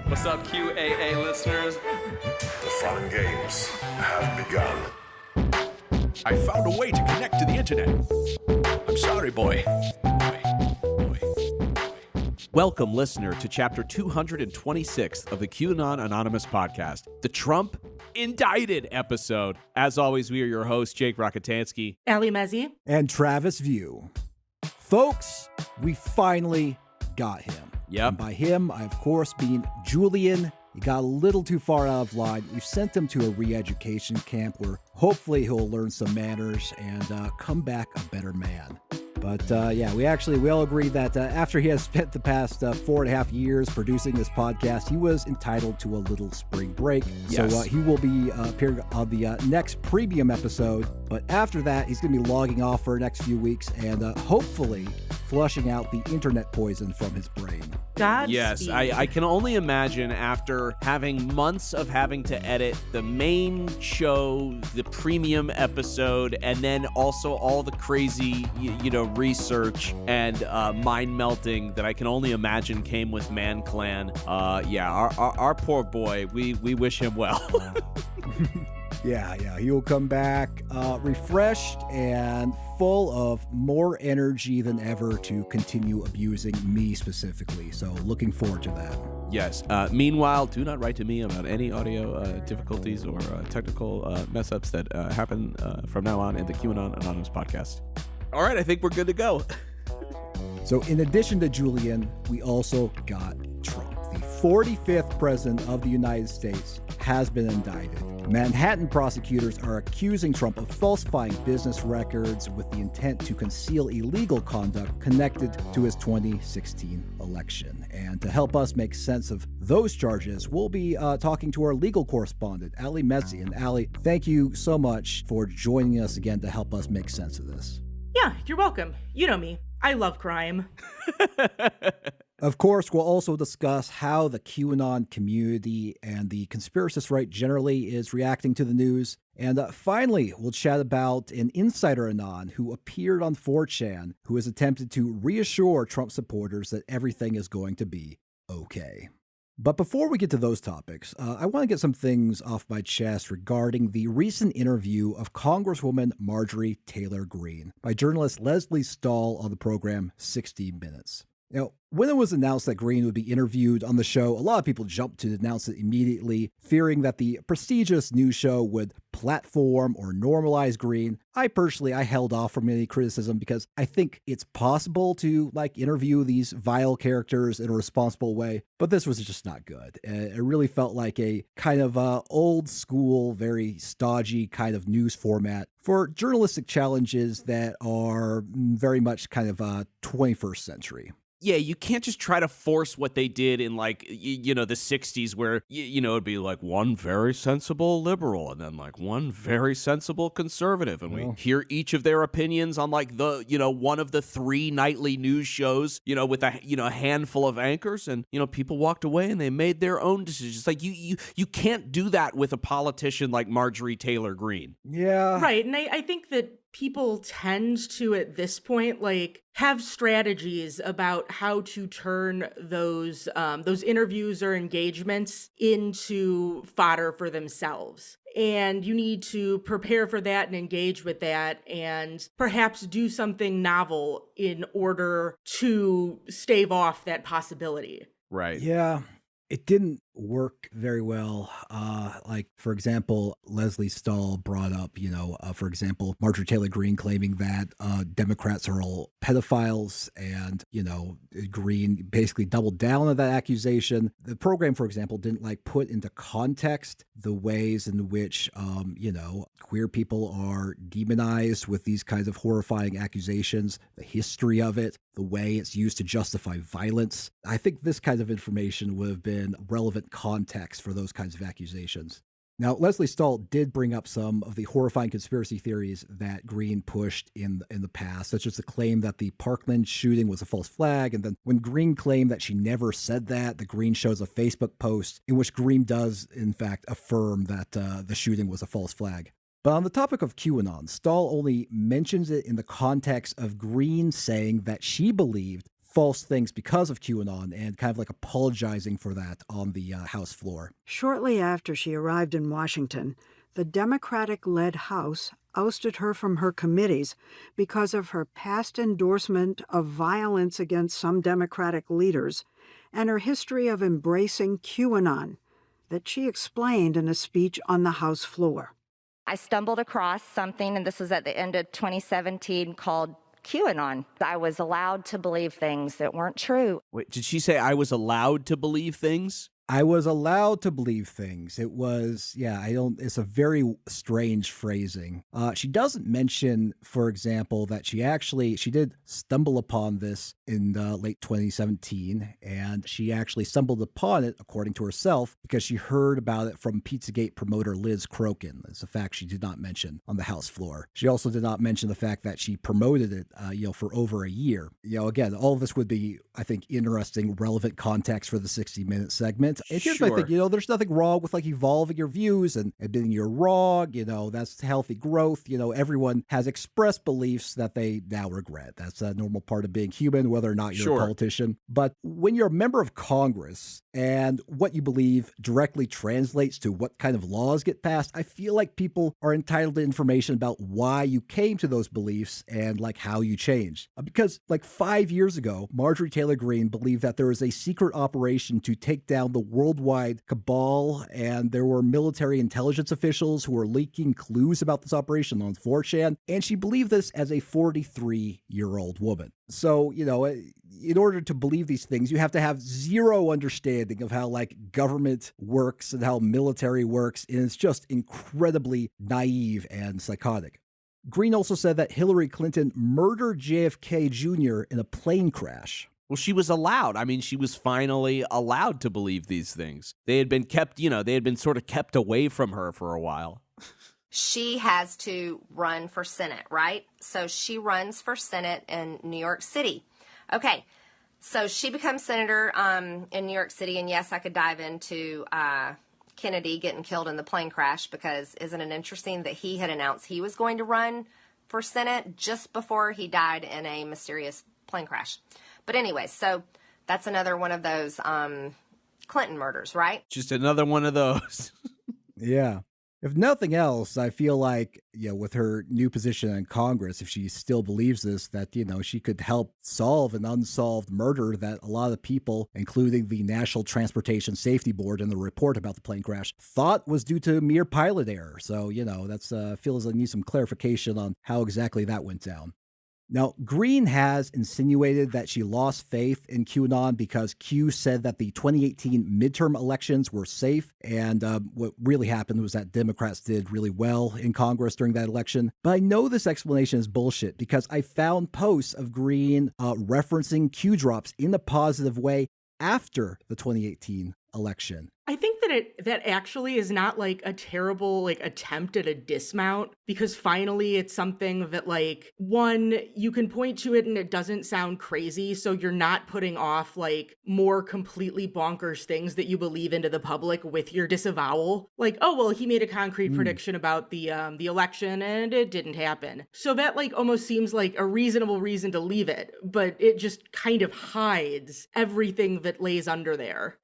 What's up, QAA listeners? The fun games have begun. I found a way to connect to the internet. I'm sorry, boy. Welcome, listener, to chapter 226 of the QAnon Anonymous podcast, the Trump Indicted episode. As always, we are your hosts, Jake Rockatansky, Allie Mezei, and Travis View. Folks, we finally got him. Yep. And by him, I, of course, mean Julian. He got a little too far out of line. We've sent him to a re-education camp where hopefully he'll learn some manners and come back a better man. But we all agreed that after he has spent the past 4.5 years producing this podcast, he was entitled to a little spring break. Yes. So he will be appearing on the next premium episode. But after that, he's going to be logging off for the next few weeks and hopefully flushing out the internet poison from his brain. Godspeed. Yes, I can only imagine after having months of having to edit the main show, the premium episode, and then also all the crazy, research and mind melting that I can only imagine came with Man Clan. Our poor boy, we wish him well. Yeah, he will come back refreshed and full of more energy than ever to continue abusing me specifically. So looking forward to that. Yes. Meanwhile, do not write to me about any audio difficulties or technical mess-ups that happen from now on in the QAnon Anonymous podcast. All right, I think we're good to go. So in addition to Julian, we also got Trump. The 45th president of the United States has been indicted. Manhattan prosecutors are accusing Trump of falsifying business records with the intent to conceal illegal conduct connected to his 2016 election. And to help us make sense of those charges, we'll be talking to our legal correspondent, Allie Mezei. And Allie, thank you so much for joining us again to help us make sense of this. Yeah, you're welcome. You know me. I love crime. Of course, we'll also discuss how the QAnon community and the conspiracist right generally is reacting to the news. And finally, we'll chat about an insider anon who appeared on 4chan who has attempted to reassure Trump supporters that everything is going to be okay. But before we get to those topics, I want to get some things off my chest regarding the recent interview of Congresswoman Marjorie Taylor Greene by journalist Leslie Stahl on the program 60 Minutes. Now, when it was announced that Greene would be interviewed on the show, a lot of people jumped to announce it immediately, fearing that the prestigious news show would platform or normalize Greene. I held off from any criticism because I think it's possible to interview these vile characters in a responsible way, but this was just not good. It really felt like a kind of old school, very stodgy kind of news format for journalistic challenges that are very much kind of 21st century. Yeah, you can't just try to force what they did in the 60s where, it'd be like one very sensible liberal and then one very sensible conservative. And we hear each of their opinions on one of the 3 nightly news shows, with a handful of anchors, and, people walked away and they made their own decisions. You can't do that with a politician like Marjorie Taylor Greene. Yeah. Right. And I think that people tend to, at this point, have strategies about how to turn those interviews or engagements into fodder for themselves. And you need to prepare for that and engage with that and perhaps do something novel in order to stave off that possibility. Right. Yeah. It didn't work very well. For example, Leslie Stahl brought up, for example, Marjorie Taylor Greene claiming that Democrats are all pedophiles, and, Greene basically doubled down on that accusation. The program, for example, didn't put into context the ways in which, queer people are demonized with these kinds of horrifying accusations, the history of it, the way it's used to justify violence. I think this kind of information would have been relevant context for those kinds of accusations. Now, Leslie Stahl did bring up some of the horrifying conspiracy theories that Greene pushed in the past, such as the claim that the Parkland shooting was a false flag. And then when Greene claimed that she never said that, the Greene shows a Facebook post in which Greene does, in fact, affirm that the shooting was a false flag. But on the topic of QAnon, Stahl only mentions it in the context of Greene saying that she believed false things because of QAnon and kind of like apologizing for that on the House floor. Shortly after she arrived in Washington, the Democratic-led House ousted her from her committees because of her past endorsement of violence against some Democratic leaders and her history of embracing QAnon that she explained in a speech on the House floor. I stumbled across something, and this was at the end of 2017, called QAnon. I was allowed to believe things that weren't true. Wait, did she say I was allowed to believe things? I was allowed to believe things. It was, it's a very strange phrasing. She doesn't mention, for example, that she did stumble upon this in late 2017, and she actually stumbled upon it, according to herself, because she heard about it from Pizzagate promoter Liz Crokin. It's a fact she did not mention on the House floor. She also did not mention the fact that she promoted it, for over a year. Again, all of this would be, I think, interesting, relevant context for the 60-minute segment. And here's my thing, there's nothing wrong with like evolving your views and admitting you're wrong. That's healthy growth. Everyone has expressed beliefs that they now regret. That's a normal part of being human, whether or not you're a politician. But when you're a member of Congress and what you believe directly translates to what kind of laws get passed, I feel like people are entitled to information about why you came to those beliefs and like how you changed. Because like 5 years ago, Marjorie Taylor Greene believed that there was a secret operation to take down the worldwide cabal, and there were military intelligence officials who were leaking clues about this operation on 4chan, and she believed this as a 43-year-old woman. So, in order to believe these things, you have to have zero understanding of how like government works and how military works, and it's just incredibly naive and psychotic. Greene also said that Hillary Clinton murdered JFK Jr. in a plane crash. Well, she was allowed. I mean, she was finally allowed to believe these things. They had been kept, they had been sort of kept away from her for a while. She has to run for Senate, right? So she runs for Senate in New York City. Okay, so she becomes senator in New York City, and yes, I could dive into Kennedy getting killed in the plane crash, because isn't it interesting that he had announced he was going to run for Senate just before he died in a mysterious plane crash. But anyway, so that's another one of those Clinton murders, right? Just another one of those. Yeah. If nothing else, I feel like, with her new position in Congress, if she still believes this, that, she could help solve an unsolved murder that a lot of people, including the National Transportation Safety Board in the report about the plane crash, thought was due to mere pilot error. So, that's feels like I need some clarification on how exactly that went down. Now, Greene has insinuated that she lost faith in QAnon because Q said that the 2018 midterm elections were safe, and what really happened was that Democrats did really well in Congress during that election. But I know this explanation is bullshit because I found posts of Greene referencing Q drops in a positive way after the 2018 election. I think that actually is not like a terrible attempt at a dismount, because finally it's something that one, you can point to it and it doesn't sound crazy, so you're not putting off more completely bonkers things that you believe into the public with your disavowal. Oh well, he made a concrete prediction about the election and it didn't happen. So that almost seems like a reasonable reason to leave it, but it just kind of hides everything that lays under there.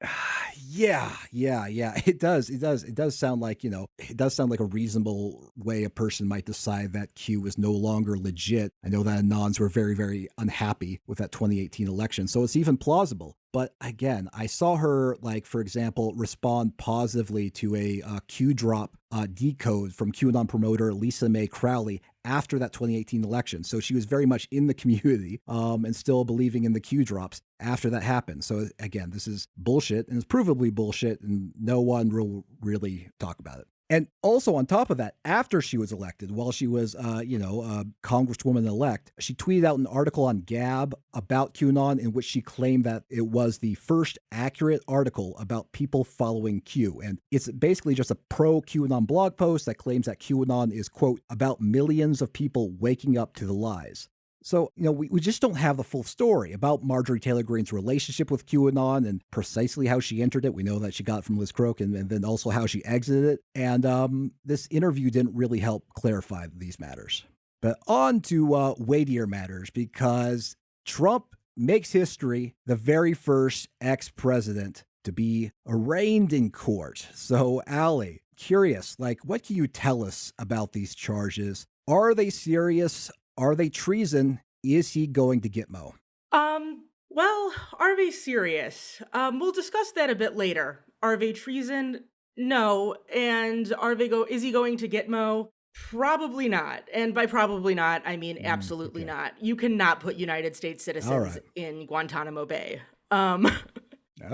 Yeah. It does sound like, it does sound like a reasonable way a person might decide that Q is no longer legit. I know that Anons were very, very unhappy with that 2018 election, so it's even plausible. But again, I saw her, for example, respond positively to a Q drop decode from QAnon promoter Lisa Mae Crowley after that 2018 election. So she was very much in the community and still believing in the Q drops after that happened. So again, this is bullshit, and it's provably bullshit, and no one will really talk about it. And also on top of that, after she was elected, while she was, Congresswoman-elect, she tweeted out an article on Gab about QAnon in which she claimed that it was the first accurate article about people following Q. And it's basically just a pro-QAnon blog post that claims that QAnon is, quote, about millions of people waking up to the lies. So, we just don't have the full story about Marjorie Taylor Greene's relationship with QAnon and precisely how she entered it. We know that she got it from Liz Crokin, and then also how she exited it. And this interview didn't really help clarify these matters. But on to weightier matters, because Trump makes history, the very first ex-president to be arraigned in court. So, Allie, curious, what can you tell us about these charges? Are they serious? Are they treason? Is he going to GITMO? Well, are they serious? We'll discuss that a bit later. Are they treason? No. And is he going to GITMO? Probably not. And by probably not, I mean absolutely not. You cannot put United States citizens in Guantanamo Bay.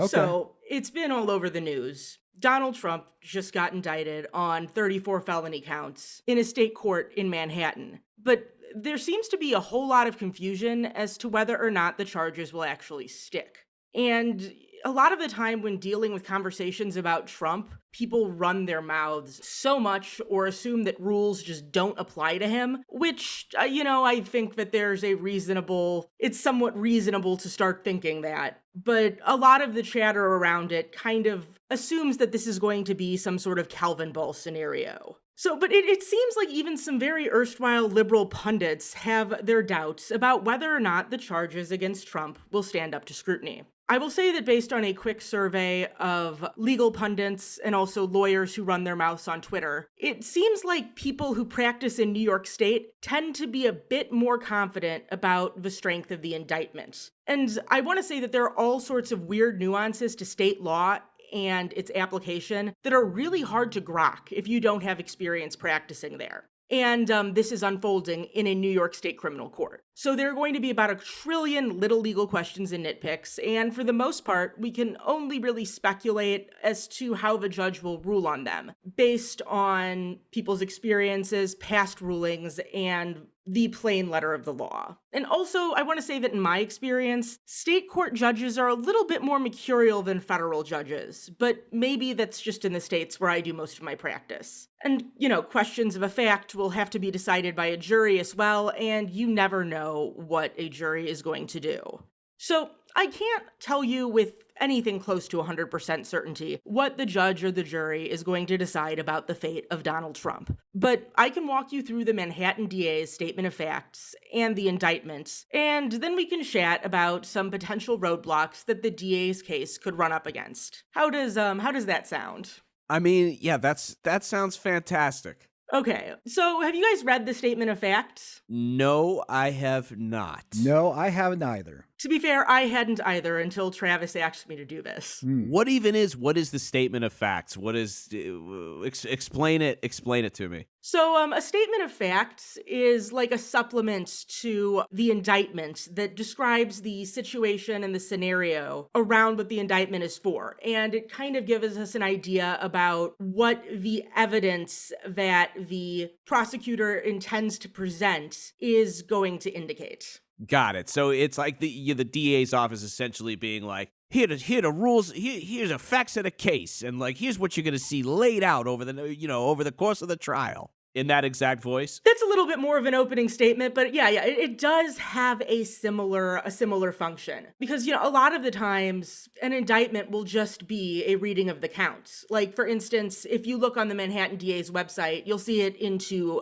So it's been all over the news. Donald Trump just got indicted on 34 felony counts in a state court in Manhattan. But there seems to be a whole lot of confusion as to whether or not the charges will actually stick. And a lot of the time when dealing with conversations about Trump, people run their mouths so much or assume that rules just don't apply to him, which, I think that it's somewhat reasonable to start thinking that. But a lot of the chatter around it kind of assumes that this is going to be some sort of Calvin Ball scenario. But it seems like even some very erstwhile liberal pundits have their doubts about whether or not the charges against Trump will stand up to scrutiny. I will say that based on a quick survey of legal pundits and also lawyers who run their mouths on Twitter, it seems like people who practice in New York State tend to be a bit more confident about the strength of the indictment. And I want to say that there are all sorts of weird nuances to state law and its application that are really hard to grok if you don't have experience practicing there. And this is unfolding in a New York State criminal court. So there are going to be about 1 trillion little legal questions and nitpicks, and for the most part, we can only really speculate as to how the judge will rule on them, based on people's experiences, past rulings, and the plain letter of the law. And also, I want to say that in my experience, state court judges are a little bit more mercurial than federal judges, but maybe that's just in the states where I do most of my practice. And, questions of a fact will have to be decided by a jury as well, and you never know what a jury is going to do. So I can't tell you with anything close to 100% certainty what the judge or the jury is going to decide about the fate of Donald Trump. But I can walk you through the Manhattan DA's statement of facts and the indictment, and then we can chat about some potential roadblocks that the DA's case could run up against. How does that sound? I mean, yeah, that sounds fantastic. Okay, so have you guys read the statement of facts? No, I have not. No, I haven't either. To be fair, I hadn't either until Travis asked me to do this. What is the statement of facts? What is, explain it to me. So a statement of facts is like a supplement to the indictment that describes the situation and the scenario around what the indictment is for. And it kind of gives us an idea about what the evidence that the prosecutor intends to present is going to indicate. Got it. So it's like the DA's office essentially being like, here the rules, here's the facts of the case, and here's what you're going to see laid out over the course of the trial. In that exact voice? That's a little bit more of an opening statement, but yeah, it does have a similar function. Because, a lot of the times, an indictment will just be a reading of the counts. Like, for instance, if you look on the Manhattan DA's website, you'll see it in two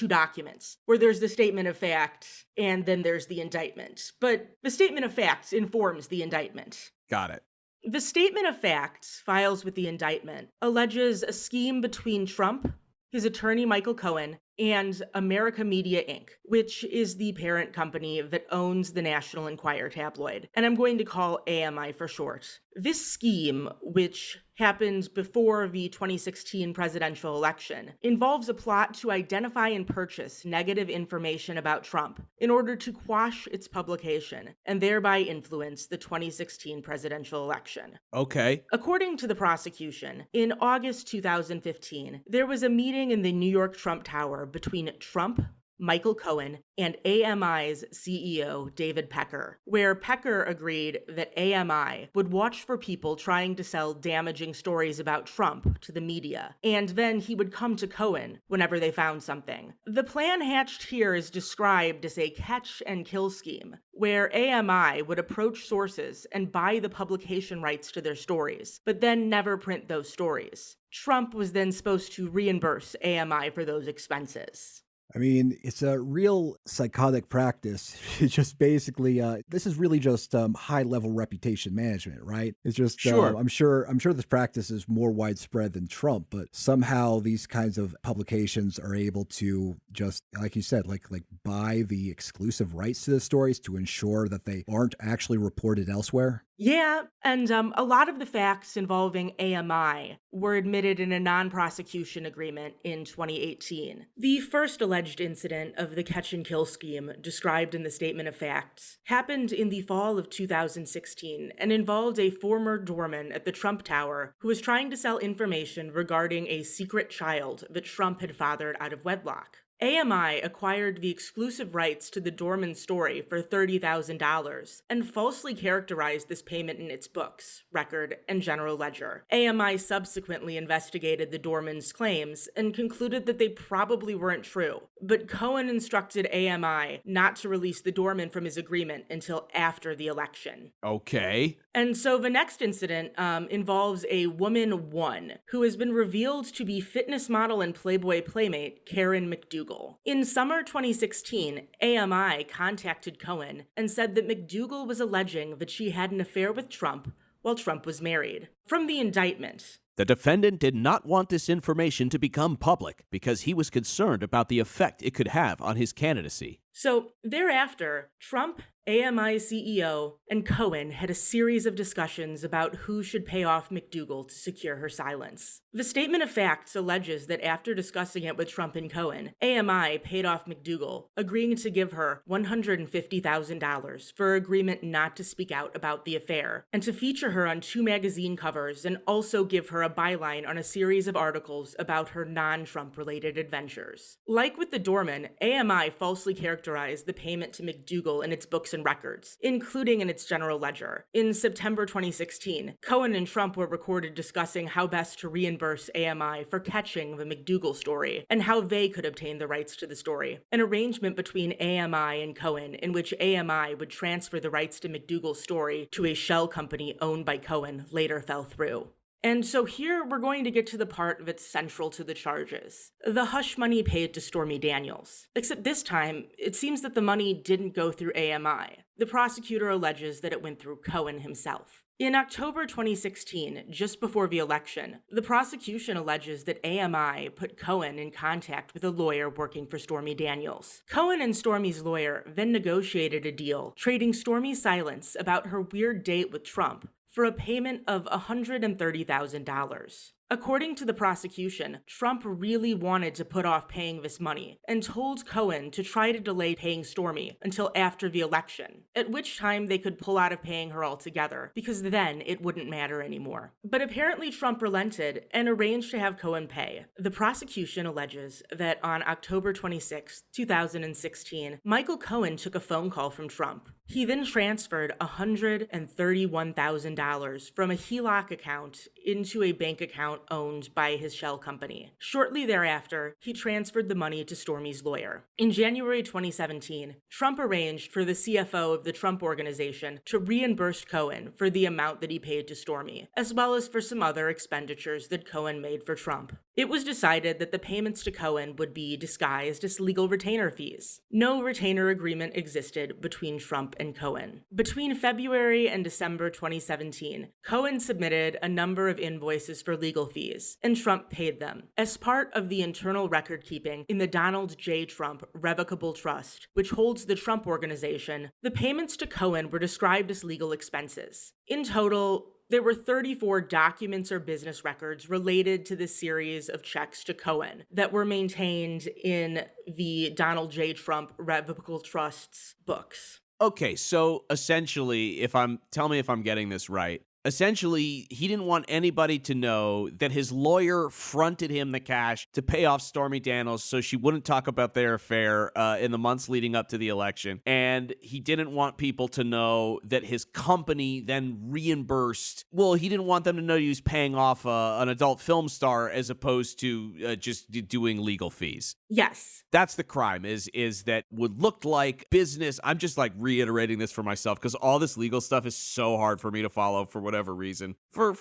documents, where there's the statement of fact, and then there's the indictment. But the statement of facts informs the indictment. Got it. The statement of facts files with the indictment alleges a scheme between Trump, his attorney Michael Cohen, and America Media Inc., which is the parent company that owns the National Enquirer tabloid, and I'm going to call AMI for short. This scheme, which happened before the 2016 presidential election, involves a plot to identify and purchase negative information about Trump in order to quash its publication and thereby influence the 2016 presidential election. Okay. According to the prosecution, in August 2015, there was a meeting in the New York Trump Tower between Trump, Michael Cohen, and AMI's CEO, David Pecker, where Pecker agreed that AMI would watch for people trying to sell damaging stories about Trump to the media, and then he would come to Cohen whenever they found something. The plan hatched here is described as a catch-and-kill scheme, where AMI would approach sources and buy the publication rights to their stories, but then never print those stories. Trump was then supposed to reimburse AMI for those expenses. I mean, it's a real psychotic practice. It's just basically, this is really just high-level reputation management, right? It's just, Sure. I'm sure this practice is more widespread than Trump, but somehow these kinds of publications are able to just, like you said, like buy the exclusive rights to the stories to ensure that they aren't actually reported elsewhere. Yeah, and a lot of the facts involving AMI were admitted in a non-prosecution agreement in 2018. The first alleged incident of the catch and kill scheme described in the statement of facts happened in the fall of 2016 and involved a former doorman at the Trump Tower who was trying to sell information regarding a secret child that Trump had fathered out of wedlock. AMI acquired the exclusive rights to the doorman story for $30,000 and falsely characterized this payment in its books, record, and general ledger. AMI subsequently investigated the doorman's claims and concluded that they probably weren't true, but Cohen instructed AMI not to release the doorman from his agreement until after the election. Okay. And so the next incident involves a woman one who has been revealed to be fitness model and Playboy playmate Karen McDougal. In summer 2016, AMI contacted Cohen and said that McDougal was alleging that she had an affair with Trump while Trump was married. From the indictment, The defendant did not want this information to become public because he was concerned about the effect it could have on his candidacy. So thereafter, Trump, AMI CEO, and Cohen had a series of discussions about who should pay off McDougal to secure her silence. The statement of facts alleges that after discussing it with Trump and Cohen, AMI paid off McDougal, agreeing to give her $150,000 for agreement not to speak out about the affair, and to feature her on 2 magazine covers and also give her a byline on a series of articles about her non-Trump related adventures. Like with the doorman, AMI falsely characterized the payment to McDougal in its books and records, including in its general ledger. In September 2016, Cohen and Trump were recorded discussing how best to reimburse AMI for catching the McDougal story, and how they could obtain the rights to the story. An arrangement between AMI and Cohen in which AMI would transfer the rights to McDougal's story to a shell company owned by Cohen later fell through. And so here we're going to get to the part that's central to the charges. The hush money paid to Stormy Daniels. Except this time, it seems that the money didn't go through AMI. The prosecutor alleges that it went through Cohen himself. In October 2016, just before the election, the prosecution alleges that AMI put Cohen in contact with a lawyer working for Stormy Daniels. Cohen and Stormy's lawyer then negotiated a deal, trading Stormy's silence about her weird date with Trump for a payment of $130,000. According to the prosecution, Trump really wanted to put off paying this money and told Cohen to try to delay paying Stormy until after the election, at which time they could pull out of paying her altogether, because then it wouldn't matter anymore. But apparently Trump relented and arranged to have Cohen pay. The prosecution alleges that on October 26, 2016, Michael Cohen took a phone call from Trump. He then transferred $131,000 from a HELOC account into a bank account owned by his shell company. Shortly thereafter, he transferred the money to Stormy's lawyer. In January 2017, Trump arranged for the CFO of the Trump Organization to reimburse Cohen for the amount that he paid to Stormy, as well as for some other expenditures that Cohen made for Trump. It was decided that the payments to Cohen would be disguised as legal retainer fees. No retainer agreement existed between Trump and Cohen. Between February and December 2017, Cohen submitted a number of invoices for legal fees, and Trump paid them as part of the internal record keeping in the Donald J. Trump Revocable Trust, which holds the Trump Organization. The payments to Cohen were described as legal expenses. In total, there were 34 documents or business records related to this series of checks to Cohen that were maintained in the Donald J. Trump Revocable Trust's books. Okay, so essentially, tell me if I'm getting this right. Essentially, he didn't want anybody to know that his lawyer fronted him the cash to pay off Stormy Daniels so she wouldn't talk about their affair in the months leading up to the election. And he didn't want people to know that his company then reimbursed. Well, he didn't want them to know he was paying off an adult film star as opposed to just doing legal fees. Yes. That's the crime, is that would look like business. I'm just like reiterating this for myself because all this legal stuff is so hard for me to follow for whatever reason, for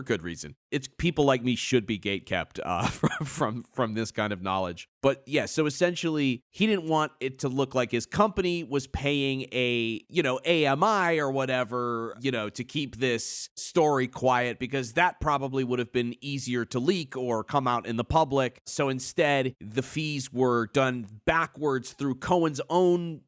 good reason. It's people like me should be gatekept from this kind of knowledge. But yeah, so essentially, he didn't want it to look like his company was paying a, AMI or whatever, to keep this story quiet, because that probably would have been easier to leak or come out in the public. So instead, the fees were done backwards through Cohen's own,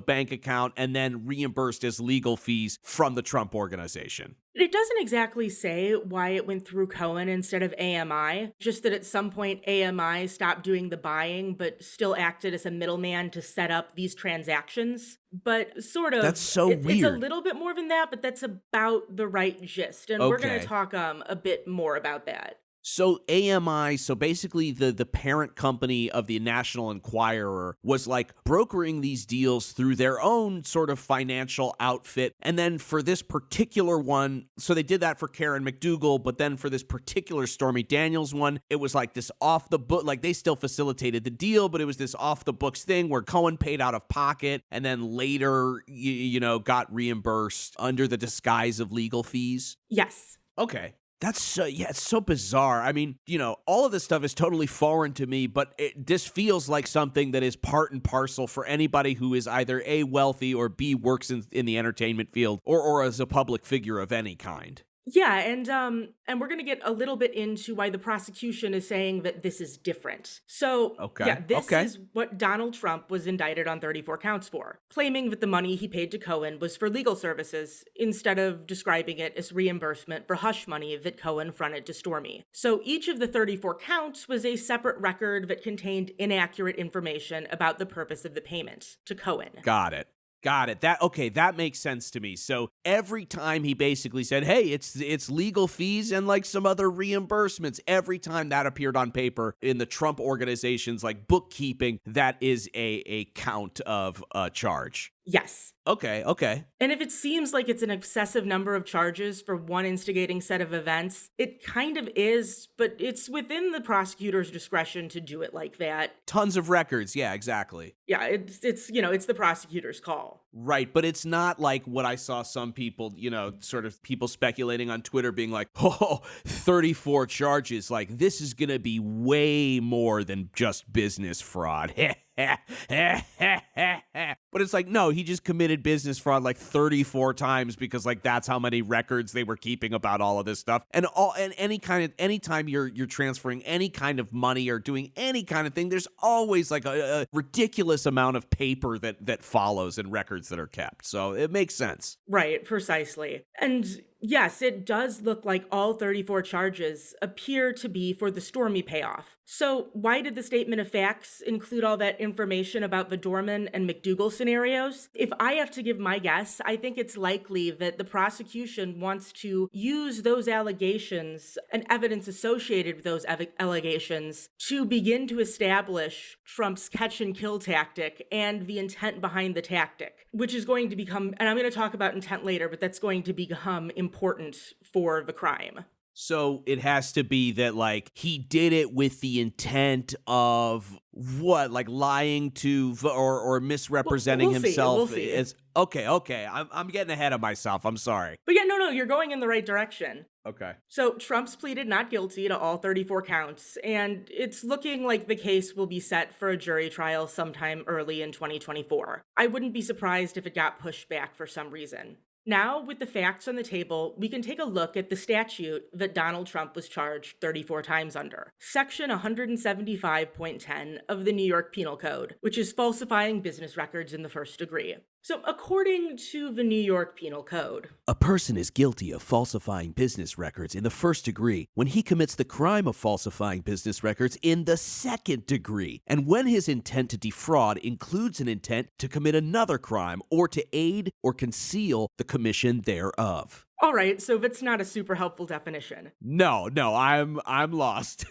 bank account and then reimbursed as legal fees from the Trump organization. It doesn't exactly say why it went through Cohen instead of AMI, just that at some point AMI stopped doing the buying but still acted as a middleman to set up these transactions. But sort of, that's so weird. It's a little bit more than that, but that's about the right gist. And we're going to talk a bit more about that. So AMI, so basically the parent company of the National Enquirer was like brokering these deals through their own sort of financial outfit. And then for this particular one, so they did that for Karen McDougal, but then for this particular Stormy Daniels one, it was like this off the book, like they still facilitated the deal, but it was this off the books thing where Cohen paid out of pocket and then later, got reimbursed under the disguise of legal fees. Yes. Okay. That's so, it's so bizarre. I mean, all of this stuff is totally foreign to me, but this feels like something that is part and parcel for anybody who is either A, wealthy, or B, works in the entertainment field or as a public figure of any kind. Yeah, and we're going to get a little bit into why the prosecution is saying that this is different. So, this is what Donald Trump was indicted on 34 counts for, claiming that the money he paid to Cohen was for legal services instead of describing it as reimbursement for hush money that Cohen fronted to Stormy. So each of the 34 counts was a separate record that contained inaccurate information about the purpose of the payment to Cohen. Got it. That makes sense to me. So every time he basically said, hey, it's legal fees and like some other reimbursements, every time that appeared on paper in the Trump organization's like bookkeeping, that is a count of a charge. Yes. Okay. And if it seems like it's an excessive number of charges for one instigating set of events, it kind of is, but it's within the prosecutor's discretion to do it like that. Tons of records. Yeah, exactly. Yeah, it's the prosecutor's call. Right, but it's not like what I saw some people, sort of people speculating on Twitter being like, 34 charges. Like, this is going to be way more than just business fraud. But it's like, no, he just committed business fraud like 34 times because like that's how many records they were keeping about all of this stuff. And anytime you're transferring any kind of money or doing any kind of thing, there's always like a ridiculous amount of paper that follows and records that are kept. So it makes sense. Right, precisely. And yes, it does look like all 34 charges appear to be for the Stormy payoff. So why did the statement of facts include all that information about the Dorman and McDougal scenarios? If I have to give my guess, I think it's likely that the prosecution wants to use those allegations and evidence associated with those allegations to begin to establish Trump's catch and kill tactic and the intent behind the tactic, which is going to become, and I'm going to talk about intent later, but that's going to become important for the crime. So it has to be that, like, he did it with the intent of what, like lying to or misrepresenting himself. We'll see. As okay. I'm getting ahead of myself. I'm sorry. But yeah, no, you're going in the right direction. Okay. So Trump's pleaded not guilty to all 34 counts, and it's looking like the case will be set for a jury trial sometime early in 2024. I wouldn't be surprised if it got pushed back for some reason. Now, with the facts on the table, we can take a look at the statute that Donald Trump was charged 34 times under. Section 175.10 of the New York Penal Code, which is falsifying business records in the first degree. So, according to the New York Penal Code, a person is guilty of falsifying business records in the first degree when he commits the crime of falsifying business records in the second degree, and when his intent to defraud includes an intent to commit another crime or to aid or conceal the commission thereof. All right, so that's not a super helpful definition. No, I'm lost.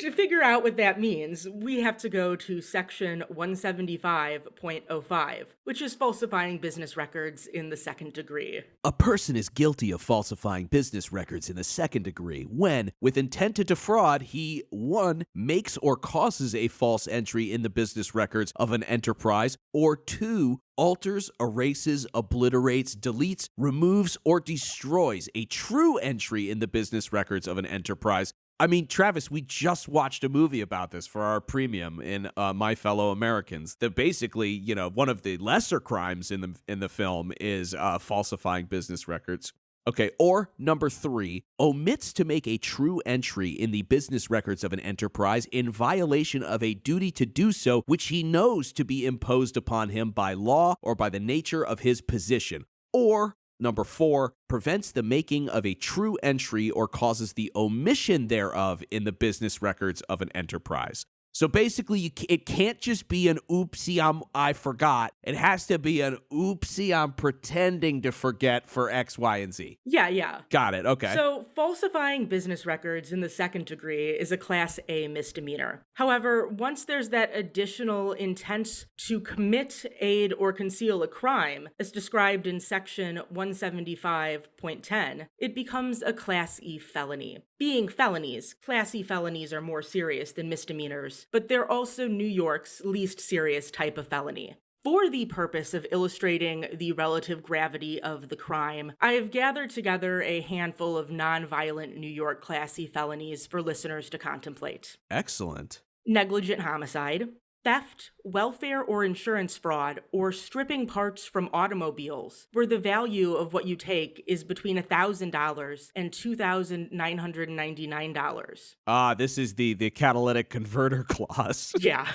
To figure out what that means, we have to go to section 175.05, which is falsifying business records in the second degree. A person is guilty of falsifying business records in the second degree when, with intent to defraud, he 1. Makes or causes a false entry in the business records of an enterprise, or 2. Alters, erases, obliterates, deletes, removes, or destroys a true entry in the business records of an enterprise, I mean, Travis, we just watched a movie about this for our premium in My Fellow Americans. That basically, one of the lesser crimes in the film is falsifying business records. Okay, or number 3, omits to make a true entry in the business records of an enterprise in violation of a duty to do so, which he knows to be imposed upon him by law or by the nature of his position. Or number 4, prevents the making of a true entry or causes the omission thereof in the business records of an enterprise. So basically, it can't just be an oopsie, I forgot. It has to be an oopsie, I'm pretending to forget for X, Y, and Z. Yeah. Got it, okay. So falsifying business records in the second degree is a Class A misdemeanor. However, once there's that additional intent to commit, aid, or conceal a crime, as described in Section 175.10, it becomes a Class E felony. Being felonies, Class E felonies are more serious than misdemeanors, but they're also New York's least serious type of felony. For the purpose of illustrating the relative gravity of the crime, I have gathered together a handful of non-violent New York Class E felonies for listeners to contemplate. Excellent. Negligent homicide, theft, welfare or insurance fraud, or stripping parts from automobiles, where the value of what you take is between $1,000 and $2,999. This is the catalytic converter clause. Yeah.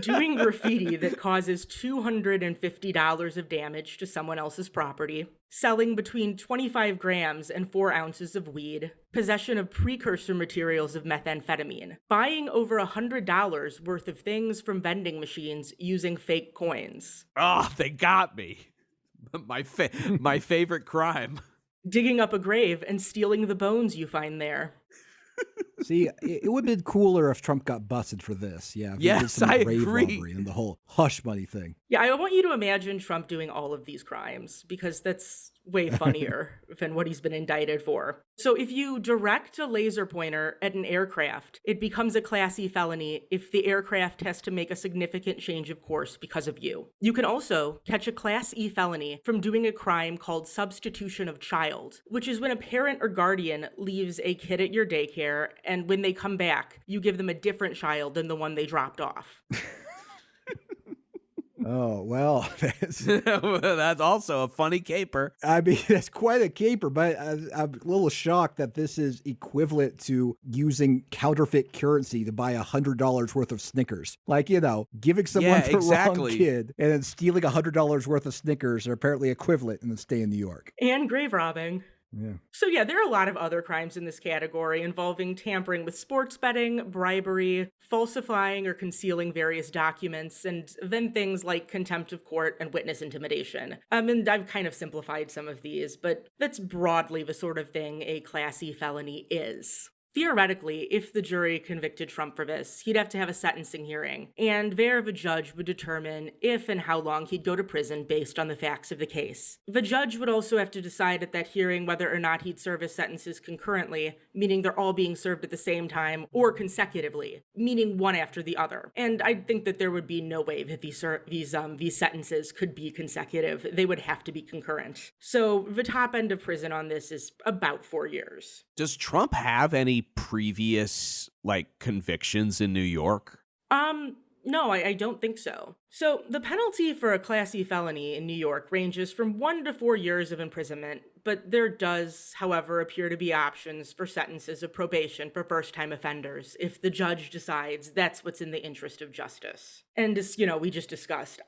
Doing graffiti that causes $250 of damage to someone else's property, selling between 25 grams and 4 ounces of weed, possession of precursor materials of methamphetamine, buying over $100 worth of things from vending machines using fake coins. Oh, they got me. My favorite crime. Digging up a grave and stealing the bones you find there. See, it would have been cooler if Trump got busted for this. Yeah. If he did Yes, some I grave agree. robbery and the whole hush money thing. Yeah, I want you to imagine Trump doing all of these crimes, because that's way funnier than what he's been indicted for. So if you direct a laser pointer at an aircraft, it becomes a Class E felony if the aircraft has to make a significant change of course because of you. You can also catch a Class E felony from doing a crime called substitution of child, which is when a parent or guardian leaves a kid at your daycare, and when they come back, you give them a different child than the one they dropped off. Oh, well, That's also a funny caper. I mean, that's quite a caper, but I'm a little shocked that this is equivalent to using counterfeit currency to buy $100 worth of Snickers. Like, giving someone the wrong kid and then stealing $100 worth of Snickers are apparently equivalent in the state of New York. And grave robbing. Yeah. So yeah, there are a lot of other crimes in this category involving tampering with sports betting, bribery, falsifying or concealing various documents, and then things like contempt of court and witness intimidation. And I've kind of simplified some of these, but that's broadly the sort of thing a Class E felony is. Theoretically, if the jury convicted Trump for this, he'd have to have a sentencing hearing, and there the judge would determine if and how long he'd go to prison based on the facts of the case. The judge would also have to decide at that hearing whether or not he'd serve his sentences concurrently, meaning they're all being served at the same time, or consecutively, meaning one after the other. And I think that there would be no way that these sentences could be consecutive. They would have to be concurrent. So the top end of prison on this is about 4 years. Does Trump have any previous, convictions in New York? No, I don't think so. So the penalty for a Class E felony in New York ranges from 1 to 4 years of imprisonment, but there does, however, appear to be options for sentences of probation for first-time offenders if the judge decides that's what's in the interest of justice. And as, we just discussed,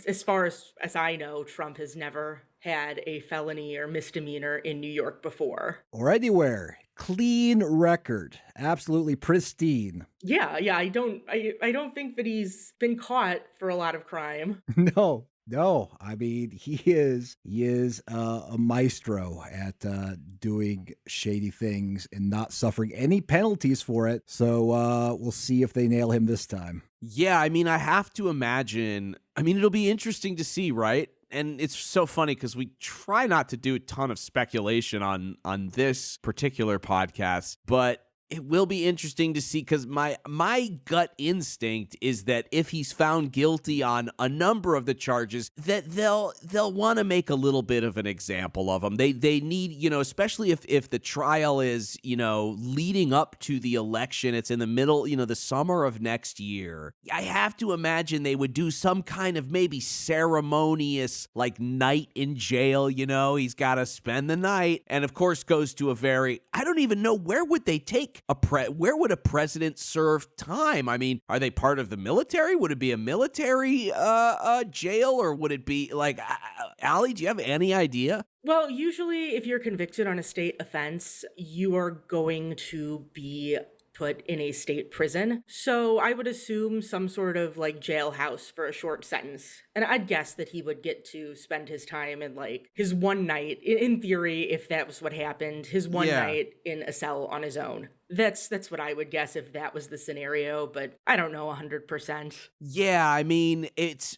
as far as I know, Trump has never had a felony or misdemeanor in New York before. Or anywhere. Clean record. Absolutely pristine. Yeah, I don't think that he's been caught for a lot of crime. No. I mean, he is a maestro at doing shady things and not suffering any penalties for it. So we'll see if they nail him this time. Yeah, I mean, I have to imagine. I mean, it'll be interesting to see, right? And it's so funny because we try not to do a ton of speculation on this particular podcast, but It will be interesting to see, because my gut instinct is that if he's found guilty on a number of the charges, that they'll want to make a little bit of an example of him. They need, especially if the trial is, leading up to the election, it's in the middle, the summer of next year. I have to imagine they would do some kind of maybe ceremonious like night in jail, he's got to spend the night, and of course goes to I don't even know, where would they take where would a president serve time? I mean, are they part of the military? Would it be a military jail, or would it be like, Allie, do you have any idea? Well, usually if you're convicted on a state offense, you are going to be put in a state prison. So I would assume some sort of like jailhouse for a short sentence. And I'd guess that he would get to spend his time in like his one night, in theory, if that was what happened, his one night in a cell on his own. That's what I would guess if that was the scenario, but I don't know 100%. Yeah, I mean, it's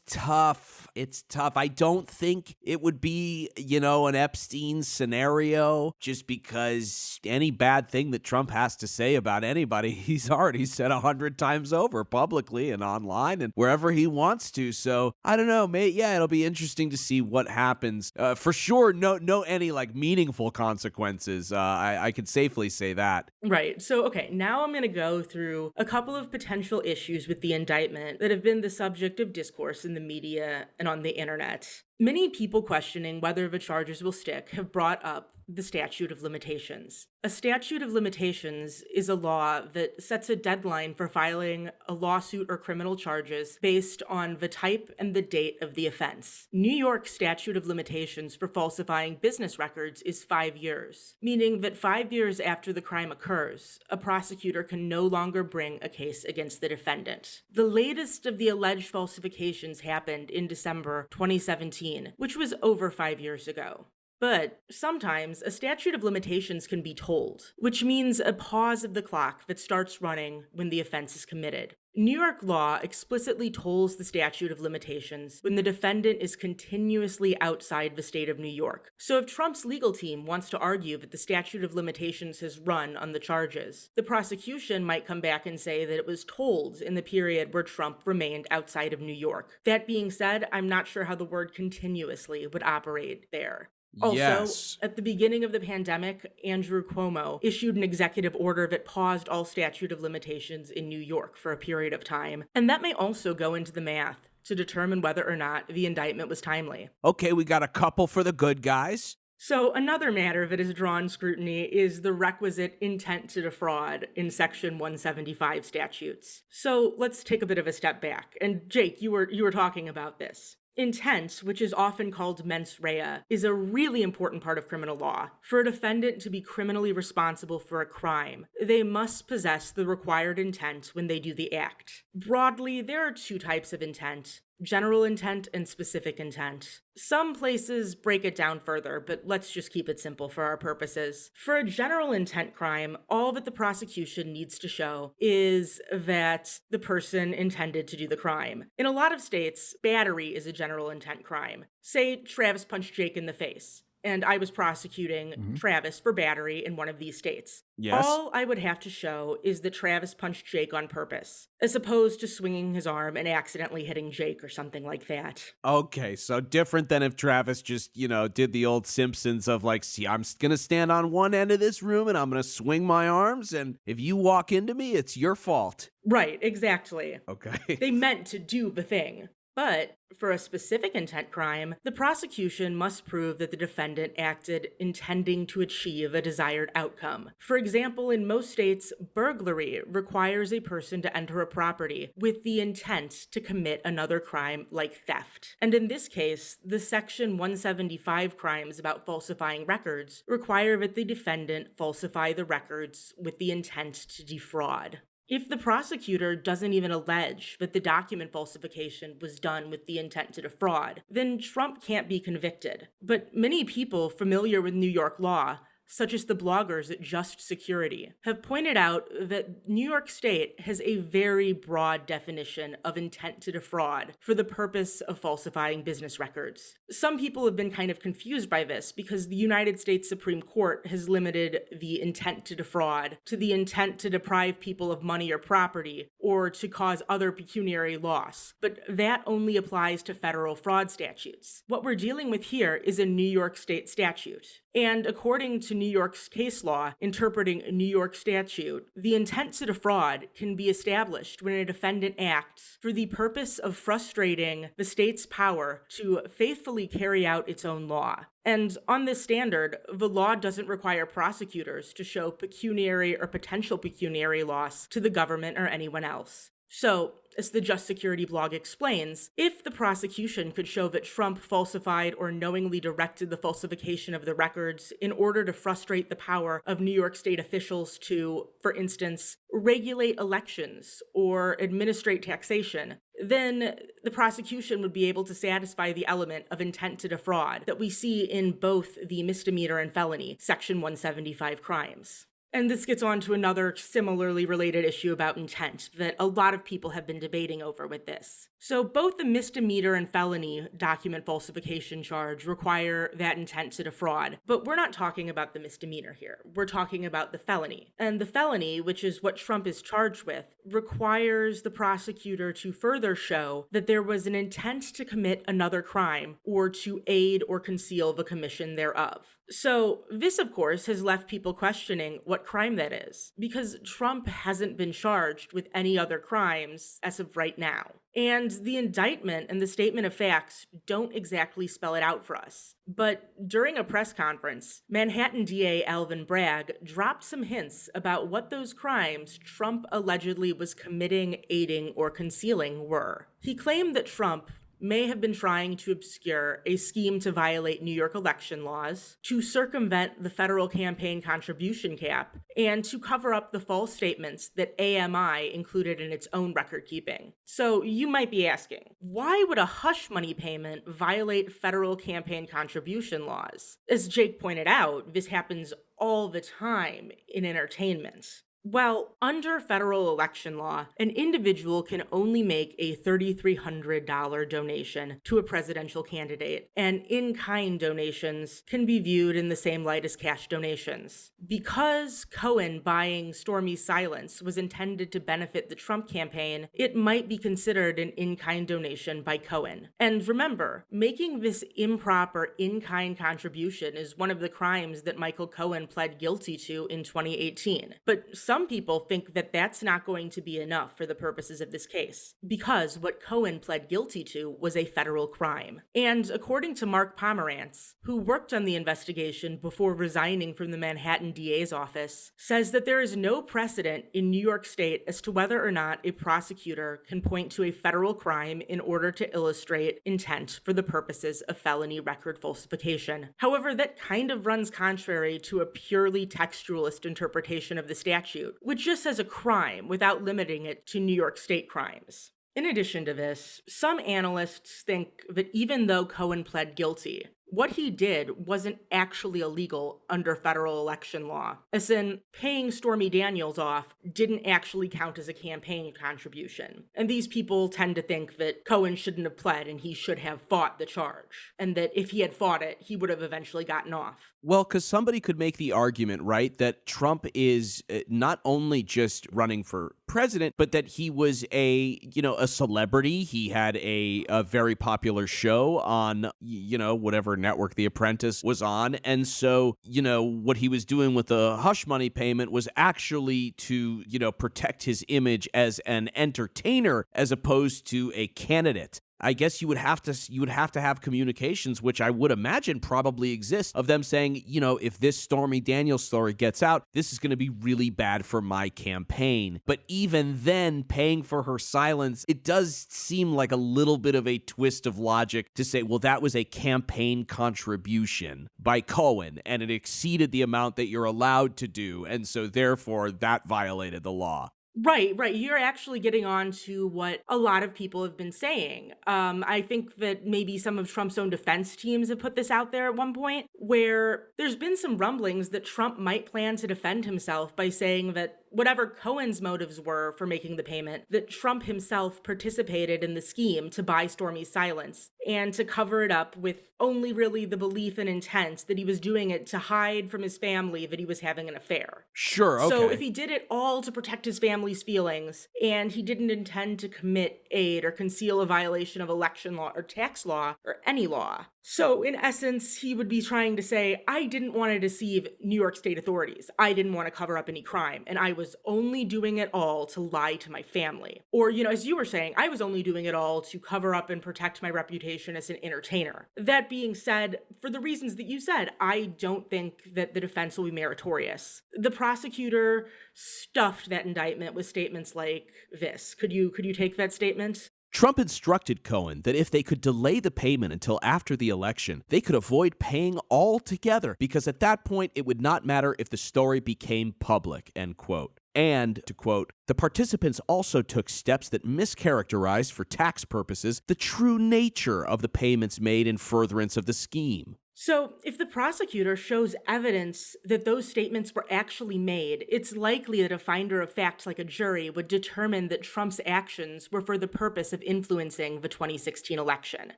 tough. It's tough. I don't think it would be, an Epstein scenario, just because any bad thing that Trump has to say about anybody, he's already said 100 times over, publicly and online and wherever he wants to. So I don't know, it'll be interesting to see what happens. For sure, no any like meaningful consequences. I can safely say that. Right. So, okay, now I'm going to go through a couple of potential issues with the indictment that have been the subject of discourse in the media and on the internet. Many people questioning whether the charges will stick have brought up the statute of limitations. A statute of limitations is a law that sets a deadline for filing a lawsuit or criminal charges based on the type and the date of the offense. New York's statute of limitations for falsifying business records is 5 years, meaning that 5 years after the crime occurs, a prosecutor can no longer bring a case against the defendant. The latest of the alleged falsifications happened in December 2017, which was over 5 years ago. But sometimes a statute of limitations can be tolled, which means a pause of the clock that starts running when the offense is committed. New York law explicitly tolls the statute of limitations when the defendant is continuously outside the state of New York. So if Trump's legal team wants to argue that the statute of limitations has run on the charges, the prosecution might come back and say that it was tolled in the period where Trump remained outside of New York. That being said, I'm not sure how the word continuously would operate there. Also, at the beginning of the pandemic, Andrew Cuomo issued an executive order that paused all statute of limitations in New York for a period of time. And that may also go into the math to determine whether or not the indictment was timely. Okay, we got a couple for the good guys. So another matter that has drawn scrutiny is the requisite intent to defraud in Section 175 statutes. So let's take a bit of a step back. And Jake, you were talking about this. Intent, which is often called mens rea, is a really important part of criminal law. For a defendant to be criminally responsible for a crime, they must possess the required intent when they do the act. Broadly, there are two types of intent: general intent and specific intent. Some places break it down further, but let's just keep it simple for our purposes. For a general intent crime, all that the prosecution needs to show is that the person intended to do the crime. In a lot of states, battery is a general intent crime. Say Travis punched Jake in the face, and I was prosecuting Travis for battery in one of these states. Yes. All I would have to show is that Travis punched Jake on purpose, as opposed to swinging his arm and accidentally hitting Jake or something like that. Okay, so different than if Travis just, did the old Simpsons of like, see, I'm going to stand on one end of this room and I'm going to swing my arms, and if you walk into me, it's your fault. Right, exactly. Okay. They meant to do the thing. But for a specific intent crime, the prosecution must prove that the defendant acted intending to achieve a desired outcome. For example, in most states, burglary requires a person to enter a property with the intent to commit another crime like theft. And in this case, the Section 175 crimes about falsifying records require that the defendant falsify the records with the intent to defraud. If the prosecutor doesn't even allege that the document falsification was done with the intent to defraud, then Trump can't be convicted. But many people familiar with New York law such as the bloggers at Just Security, have pointed out that New York State has a very broad definition of intent to defraud for the purpose of falsifying business records. Some people have been kind of confused by this because the United States Supreme Court has limited the intent to defraud to the intent to deprive people of money or property or to cause other pecuniary loss, but that only applies to federal fraud statutes. What we're dealing with here is a New York State statute. And according to New York's case law interpreting a New York statute, the intent to defraud can be established when a defendant acts for the purpose of frustrating the state's power to faithfully carry out its own law. And on this standard, the law doesn't require prosecutors to show pecuniary or potential pecuniary loss to the government or anyone else. So, as the Just Security blog explains, if the prosecution could show that Trump falsified or knowingly directed the falsification of the records in order to frustrate the power of New York State officials to, for instance, regulate elections or administrate taxation, then the prosecution would be able to satisfy the element of intent to defraud that we see in both the misdemeanor and felony Section 175 crimes. And this gets on to another similarly related issue about intent that a lot of people have been debating over with this. So both the misdemeanor and felony document falsification charge require that intent to defraud, but we're not talking about the misdemeanor here. We're talking about the felony. And the felony, which is what Trump is charged with, requires the prosecutor to further show that there was an intent to commit another crime or to aid or conceal the commission thereof. So this, of course, has left people questioning what crime that is, because Trump hasn't been charged with any other crimes as of right now. And the indictment and the statement of facts don't exactly spell it out for us. But during a press conference, Manhattan DA Alvin Bragg dropped some hints about what those crimes Trump allegedly was committing, aiding, or concealing were. He claimed that Trump may have been trying to obscure a scheme to violate New York election laws, to circumvent the federal campaign contribution cap, and to cover up the false statements that AMI included in its own record keeping. So you might be asking, why would a hush money payment violate federal campaign contribution laws? As Jake pointed out, this happens all the time in entertainment. Well, under federal election law, an individual can only make a $3,300 donation to a presidential candidate, and in-kind donations can be viewed in the same light as cash donations. Because Cohen buying Stormy's silence was intended to benefit the Trump campaign, it might be considered an in-kind donation by Cohen. And remember, making this improper in-kind contribution is one of the crimes that Michael Cohen pled guilty to in 2018. But some people think that that's not going to be enough for the purposes of this case, because what Cohen pled guilty to was a federal crime. And according to Mark Pomerantz, who worked on the investigation before resigning from the Manhattan DA's office, says that there is no precedent in New York State as to whether or not a prosecutor can point to a federal crime in order to illustrate intent for the purposes of felony record falsification. However, that kind of runs contrary to a purely textualist interpretation of the statute, which just says a crime without limiting it to New York State crimes. In addition to this, some analysts think that even though Cohen pled guilty, what he did wasn't actually illegal under federal election law. As in, paying Stormy Daniels off didn't actually count as a campaign contribution. And these people tend to think that Cohen shouldn't have pled and he should have fought the charge. And that if he had fought it, he would have eventually gotten off. Well, because somebody could make the argument, right, that Trump is not only just running for president, but that he was a celebrity. He had a very popular show on, whatever network The Apprentice was on. And so, what he was doing with the hush money payment was actually to, protect his image as an entertainer as opposed to a candidate. I guess you would have to have communications, which I would imagine probably exist, of them saying, if this Stormy Daniels story gets out, this is going to be really bad for my campaign. But even then, paying for her silence, it does seem like a little bit of a twist of logic to say, well, that was a campaign contribution by Cohen, and it exceeded the amount that you're allowed to do, and so therefore that violated the law. Right, right. You're actually getting on to what a lot of people have been saying. I think that maybe some of Trump's own defense teams have put this out there at one point, where there's been some rumblings that Trump might plan to defend himself by saying that whatever Cohen's motives were for making the payment, that Trump himself participated in the scheme to buy Stormy's silence and to cover it up with only really the belief and intent that he was doing it to hide from his family that he was having an affair. Sure, okay. So if he did it all to protect his family's feelings and he didn't intend to commit, aid, or conceal a violation of election law or tax law or any law. So in essence, he would be trying to say, I didn't want to deceive New York state authorities. I didn't want to cover up any crime. And I was only doing it all to lie to my family. Or, as you were saying, I was only doing it all to cover up and protect my reputation as an entertainer. That being said, for the reasons that you said, I don't think that the defense will be meritorious. The prosecutor stuffed that indictment with statements like this. Could you take that statement? Trump instructed Cohen that if they could delay the payment until after the election, they could avoid paying altogether because at that point it would not matter if the story became public, end quote. And, to quote, the participants also took steps that mischaracterized for tax purposes the true nature of the payments made in furtherance of the scheme. So, if the prosecutor shows evidence that those statements were actually made, it's likely that a finder of fact like a jury would determine that Trump's actions were for the purpose of influencing the 2016 election.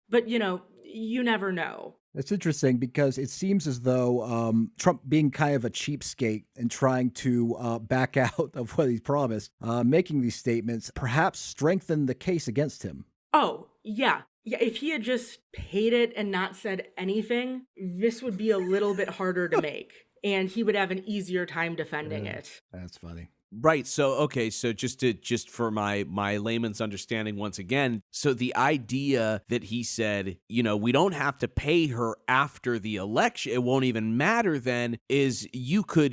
But, you never know. It's interesting because it seems as though Trump being kind of a cheapskate and trying to back out of what he promised, making these statements, perhaps strengthened the case against him. Oh, yeah. Yeah, if he had just paid it and not said anything, this would be a little bit harder to make, and he would have an easier time defending it. That's funny. Right. So, okay. So just for my layman's understanding once again, so the idea that he said, we don't have to pay her after the election, it won't even matter then, is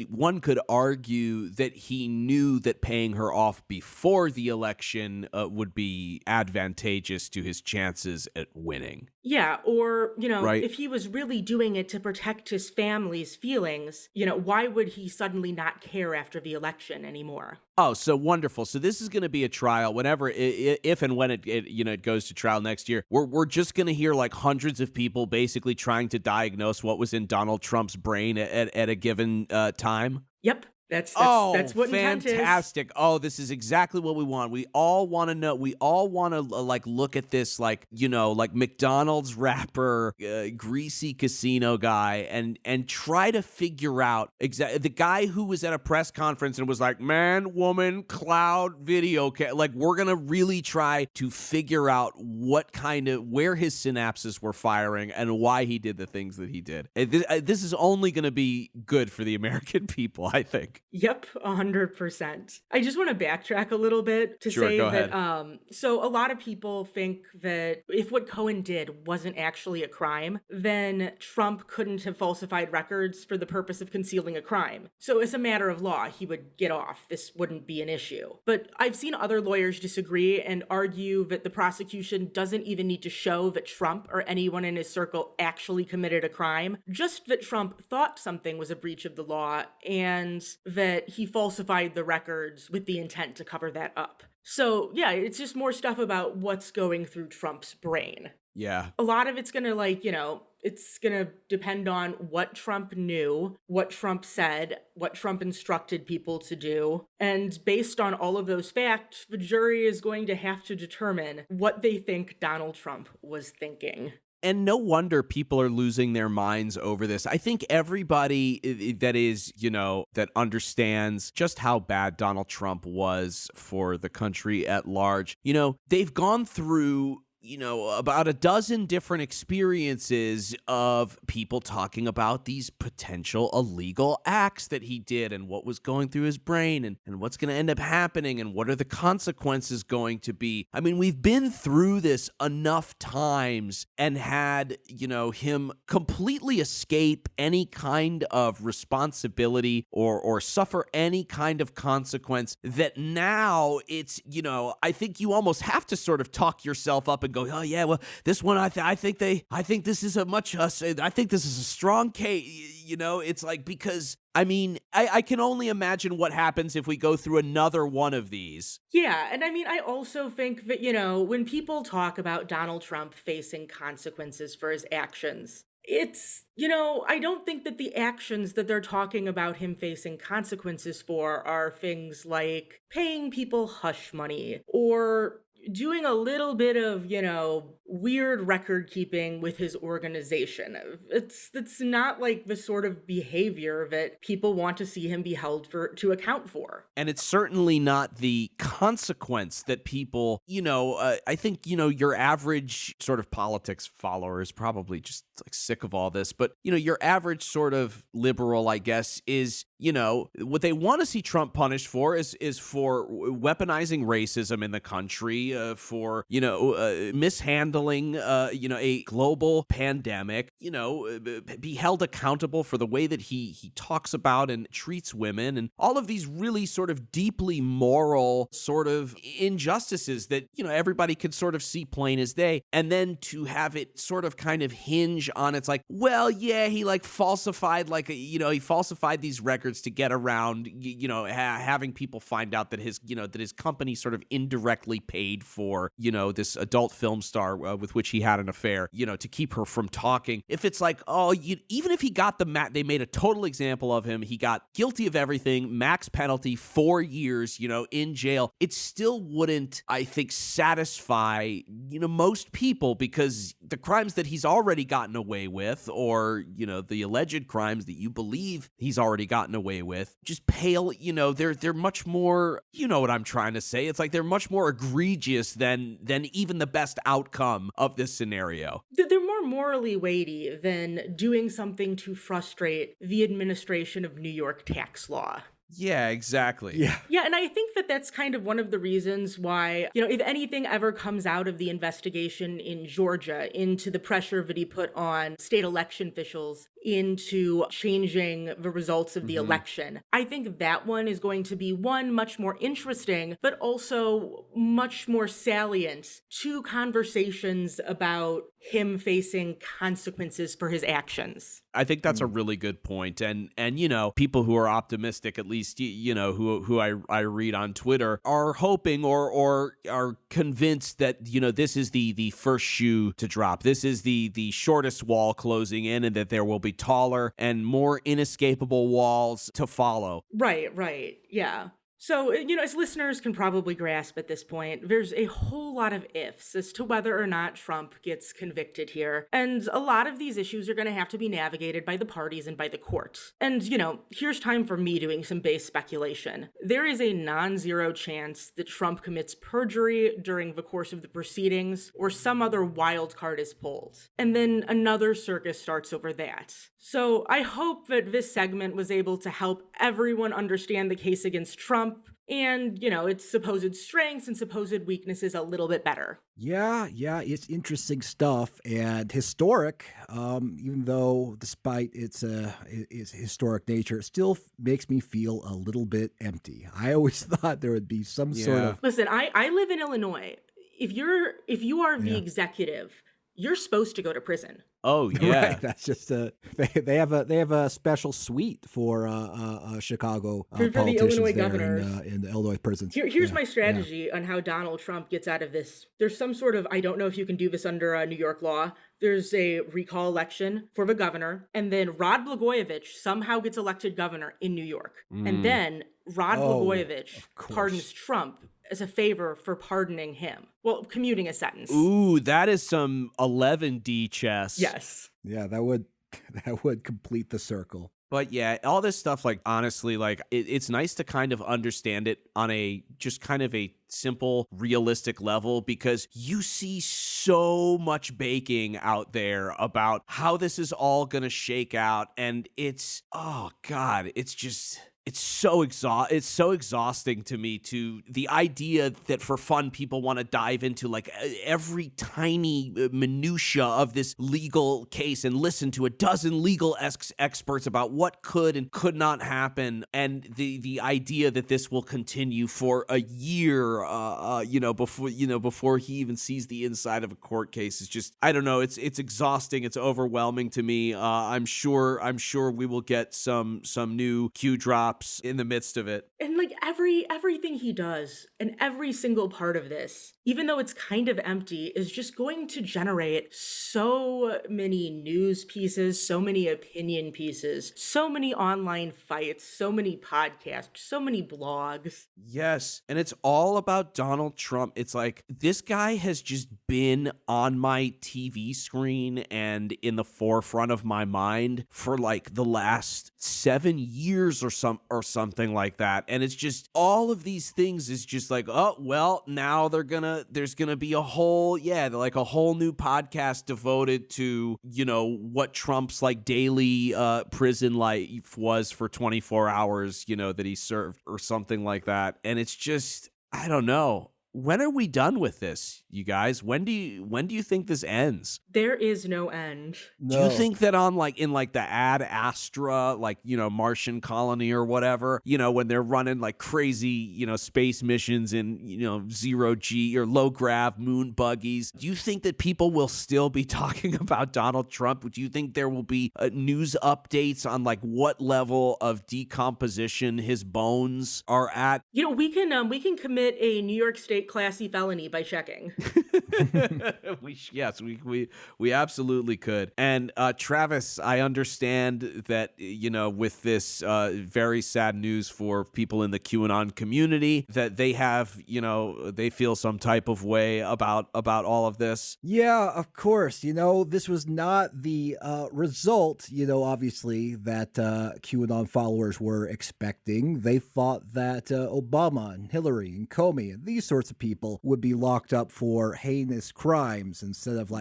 one could argue that he knew that paying her off before the election would be advantageous to his chances at winning. Yeah, or, right? If he was really doing it to protect his family's feelings, why would he suddenly not care after the election anymore? Oh, so wonderful. So this is going to be a trial whenever, if and when it goes to trial next year. We're just going to hear like hundreds of people basically trying to diagnose what was in Donald Trump's brain at a given time. Yep. That's what intent is. Fantastic. Oh, this is exactly what we want. We all want to know. We all want to look at this like McDonald's wrapper, greasy casino guy and try to figure out exactly the guy who was at a press conference and was like, man, woman, cloud, video. We're going to really try to figure out where his synapses were firing and why he did the things that he did. This is only going to be good for the American people, I think. Yep, 100%. I just want to backtrack a little bit to say that, so a lot of people think that if what Cohen did wasn't actually a crime, then Trump couldn't have falsified records for the purpose of concealing a crime. So as a matter of law, he would get off. This wouldn't be an issue. But I've seen other lawyers disagree and argue that the prosecution doesn't even need to show that Trump or anyone in his circle actually committed a crime, just that Trump thought something was a breach of the law and that he falsified the records with the intent to cover that up. So, yeah, it's just more stuff about what's going through Trump's brain. Yeah. A lot of it's going to, it's going to depend on what Trump knew, what Trump said, what Trump instructed people to do. And based on all of those facts, the jury is going to have to determine what they think Donald Trump was thinking. And no wonder people are losing their minds over this. I think everybody that understands just how bad Donald Trump was for the country at large, they've gone through about a dozen different experiences of people talking about these potential illegal acts that he did and what was going through his brain and what's going to end up happening and what are the consequences going to be. I mean, we've been through this enough times and had, him completely escape any kind of responsibility or suffer any kind of consequence that now it's, I think you almost have to sort of talk yourself up and go, oh yeah, well, this one I think this is a strong case. It's like because I mean, I can only imagine what happens if we go through another one of these. Yeah, and I mean, I also think that, when people talk about Donald Trump facing consequences for his actions, it's, I don't think that the actions that they're talking about him facing consequences for are things like paying people hush money or doing a little bit of, weird record keeping with his organization. It's not like the sort of behavior that people want to see him be held to account for. And it's certainly not the consequence that people, I think, your average sort of politics follower is probably just like sick of all this. But, your average sort of liberal, I guess, is, what they want to see Trump punished for is for weaponizing racism in the country, for, mishandling, a global pandemic, be held accountable for the way that he talks about and treats women and all of these really sort of deeply moral sort of injustices that, everybody could sort of see plain as day. And then to have it sort of kind of hinge on it's like, well, yeah, he like falsified he falsified these records to get around, having people find out that his company sort of indirectly paid for, this adult film star with which he had an affair, to keep her from talking. If it's like, even if he got they made a total example of him, he got guilty of everything, max penalty, 4 years, in jail, it still wouldn't, I think, satisfy, most people because the crimes that he's already gotten away with or, the alleged crimes that you believe he's already gotten away with just pale, they're much more, what I'm trying to say. It's like they're much more egregious than even the best outcome of this scenario. They're more morally weighty than doing something to frustrate the administration of New York tax law. Yeah, exactly. Yeah, and I think that that's kind of one of the reasons why, if anything ever comes out of the investigation in Georgia into the pressure that he put on state election officials into changing the results of the election, I think that one is going to be, one, much more interesting, but also much more salient to conversations about him facing consequences for his actions. I think that's a really good point. And people who are optimistic, at least, who I read on Twitter, are hoping or are convinced that, this is the first shoe to drop. This is the shortest wall closing in, and that there will be taller and more inescapable walls to follow. Right. Yeah. So, as listeners can probably grasp at this point, there's a whole lot of ifs as to whether or not Trump gets convicted here. And a lot of these issues are going to have to be navigated by the parties and by the court. And, here's time for me doing some base speculation. There is a non-zero chance that Trump commits perjury during the course of the proceedings, or some other wild card is pulled. And then another circus starts over that. So I hope that this segment was able to help everyone understand the case against Trump and, its supposed strengths and supposed weaknesses a little bit better. Yeah, it's interesting stuff and historic, even though despite its historic nature, it still makes me feel a little bit empty. I always thought there would be some sort of... Listen, I live in Illinois. If you are the executive, you're supposed to go to prison. Oh yeah, right. That's just they have a special suite for Chicago for the Illinois governors in the Illinois prisons. Here's my strategy on how Donald Trump gets out of this. There's some sort of, I don't know if you can do this under New York law. There's a recall election for the governor, and then Rod Blagojevich somehow gets elected governor in New York, and then Rod Blagojevich pardons Trump as a favor for pardoning him. Well, commuting a sentence. Ooh, that is some 11D chess. Yes. Yeah, that would complete the circle. But yeah, all this stuff, like, honestly, like, it's nice to kind of understand it on a just kind of a simple, realistic level, because you see so much baking out there about how this is all going to shake out. And it's, oh God, it's just... It's so exhausting to me, to the idea that for fun people want to dive into like every tiny minutia of this legal case and listen to a dozen legal experts about what could and could not happen, and the idea that this will continue for a year before he even sees the inside of a court case is just, I don't know, it's exhausting, it's overwhelming to me. I'm sure we will get some new Q drops in the midst of it. And like everything he does and every single part of this, even though it's kind of empty, is just going to generate so many news pieces, so many opinion pieces, so many online fights, so many podcasts, so many blogs. Yes. And it's all about Donald Trump. It's like, this guy has just been on my TV screen and in the forefront of my mind for like the last 7 years or something like that. And it's just all of these things is just like, oh, well, now there's gonna be a whole new podcast devoted to, what Trump's like daily prison life was for 24 hours, that he served or something like that. And it's just, I don't know. When are we done with this, you guys? When do you think this ends? There is no end. No. Do you think that in the Ad Astra, Martian colony or whatever, when they're running like crazy, space missions in, zero G or low grav moon buggies, do you think that people will still be talking about Donald Trump? Do you think there will be news updates on like what level of decomposition his bones are at? We can commit a New York State classy felony by checking. We absolutely could. And Travis, I understand that with this very sad news for people in the QAnon community, that they have they feel some type of way about all of this. Yeah, of course. This was not the result, obviously, that QAnon followers were expecting. They thought that Obama and Hillary and Comey and these sorts of people would be locked up for heinous crimes instead of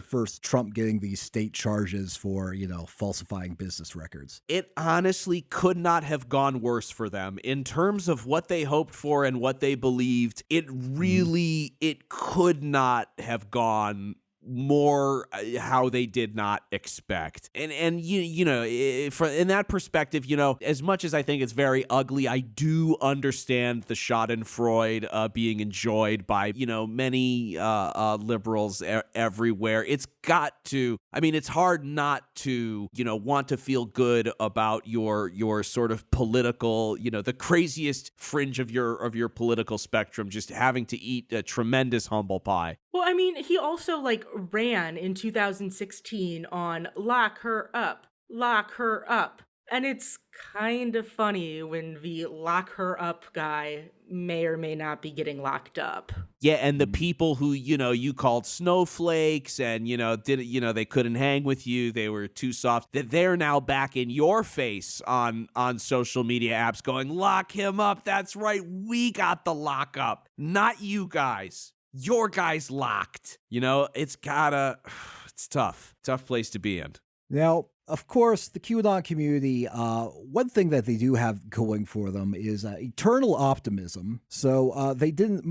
first Trump getting these state charges for, falsifying business records. It honestly could not have gone worse for them in terms of what they hoped for and what they believed. It could not have gone more how they did not expect. And in that perspective, as much as I think it's very ugly, I do understand the Schadenfreude being enjoyed by, many liberals everywhere. It's hard not to, want to feel good about your sort of political, the craziest fringe of your political spectrum, just having to eat a tremendous humble pie. Well, he also ran in 2016 on lock her up. And it's kind of funny when the lock her up guy may or may not be getting locked up. Yeah, and the people who, you called snowflakes and, they couldn't hang with you, they were too soft, that they're now back in your face on social media apps going, lock him up, that's right, we got the lockup, not you guys. Your guy's locked. It's tough. Tough place to be in. Now, of course, the QAnon community, one thing that they do have going for them is eternal optimism. So they didn't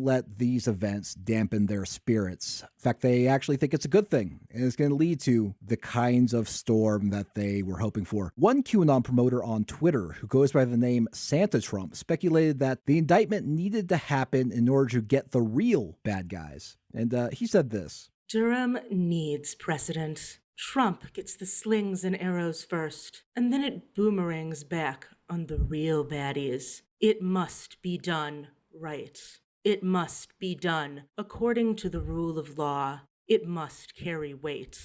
let these events dampen their spirits. In fact, they actually think it's a good thing, and it's going to lead to the kinds of storm that they were hoping for. One QAnon promoter on Twitter, who goes by the name Santa Trump, speculated that the indictment needed to happen in order to get the real bad guys. And he said this: Durham needs precedent. Trump gets the slings and arrows first, and then it boomerangs back on the real baddies. It must be done right. It must be done according to the rule of law. It must carry weight.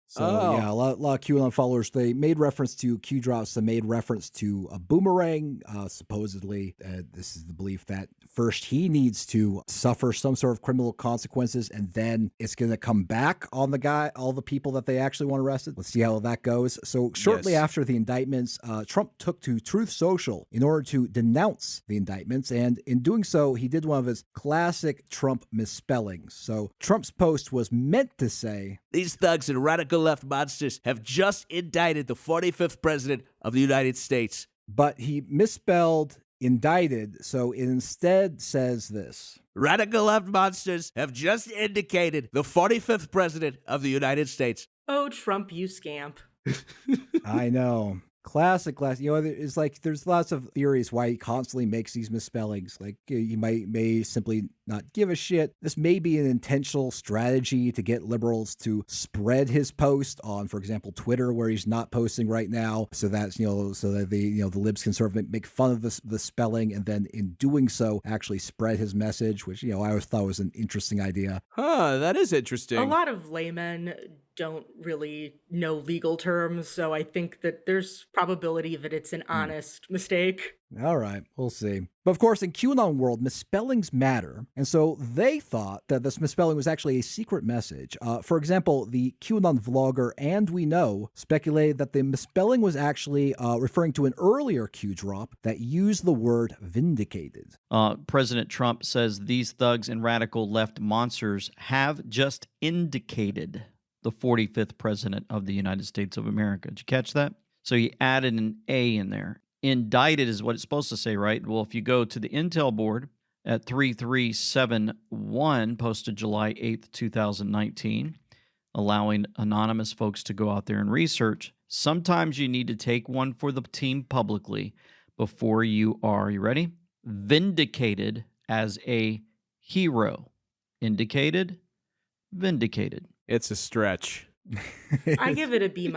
So, yeah, a lot of QAnon followers, they made reference to Q drops. They made reference to a boomerang. Supposedly, this is the belief that first he needs to suffer some sort of criminal consequences, and then it's going to come back on the guy, all the people that they actually want arrested. Let's see how that goes. So shortly after the indictments, Trump took to Truth Social in order to denounce the indictments. And in doing so, he did one of his classic Trump misspellings. So Trump's post was meant to say, "These thugs and radical left monsters have just indicted the 45th president of the United States." But he misspelled indicted, so it instead says this: "Radical left monsters have just indicated the 45th president of the United States." Oh, Trump, you scamp. I know. Classic. You know, it's like there's lots of theories why he constantly makes these misspellings. Like he may simply not give a shit. This may be an intentional strategy to get liberals to spread his post on, for example, Twitter, where he's not posting right now, so that's so that the libs can sort of make fun of the spelling, and then in doing so actually spread his message, which I always thought was an interesting idea. Huh, that is interesting. A lot of laymen don't really know legal terms, so I think that there's probability that it's an honest mistake. All right, we'll see. But of course, in QAnon world, misspellings matter. And so they thought that this misspelling was actually a secret message. For example, the QAnon vlogger And We Know speculated that the misspelling was actually referring to an earlier Q drop that used the word vindicated. President Trump says these thugs and radical left monsters have just indicated the 45th president of the United States of America. Did you catch that? So he added an A in there. Indicted is what it's supposed to say, right? Well, if you go to the Intel board at 3371, posted July 8th, 2019, allowing anonymous folks to go out there and research, sometimes you need to take one for the team publicly before you are, you ready? Vindicated as a hero. Indicated, vindicated. It's a stretch. I give it a B-.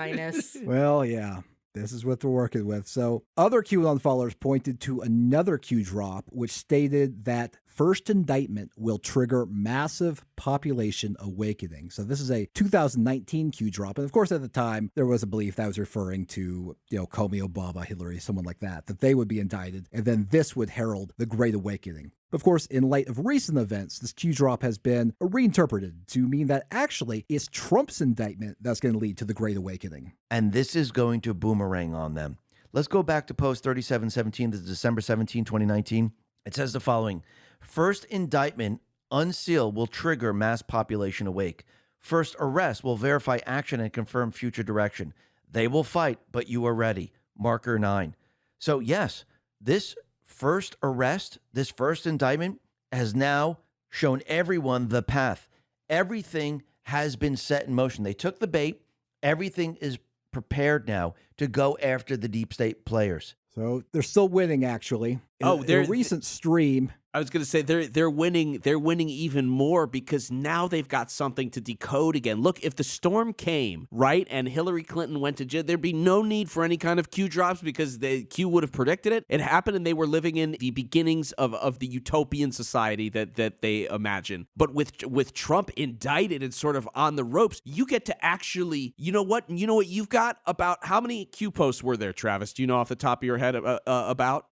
Well, yeah. This is what they're working with. So other QAnon followers pointed to another Q drop, which stated that first indictment will trigger massive population awakening. So this is a 2019 Q drop. And of course, at the time, there was a belief that was referring to, Comey, Obama, Hillary, someone like that they would be indicted. And then this would herald the Great Awakening. Of course, in light of recent events, this Q drop has been reinterpreted to mean that actually it's Trump's indictment that's going to lead to the Great Awakening. And this is going to boomerang on them. Let's go back to post 3717, this is December 17, 2019. It says the following: first indictment, unseal, will trigger mass population awake. First arrest will verify action and confirm future direction. They will fight, but you are ready. Marker 9. So yes, this first arrest, this first indictment has now shown everyone the path. Everything has been set in motion. They took the bait. Everything is prepared now to go after the deep state players. So they're still winning, actually. In a recent stream. I was going to say they're winning even more because now they've got something to decode again. Look, if the storm came, right, and Hillary Clinton went to jail, there'd be no need for any kind of Q drops because Q would have predicted it. It happened, and they were living in the beginnings of the utopian society that they imagine. But with Trump indicted and sort of on the ropes, you get to actually, you know what you've got? About how many Q posts were there, Travis? Do you know off the top of your head about?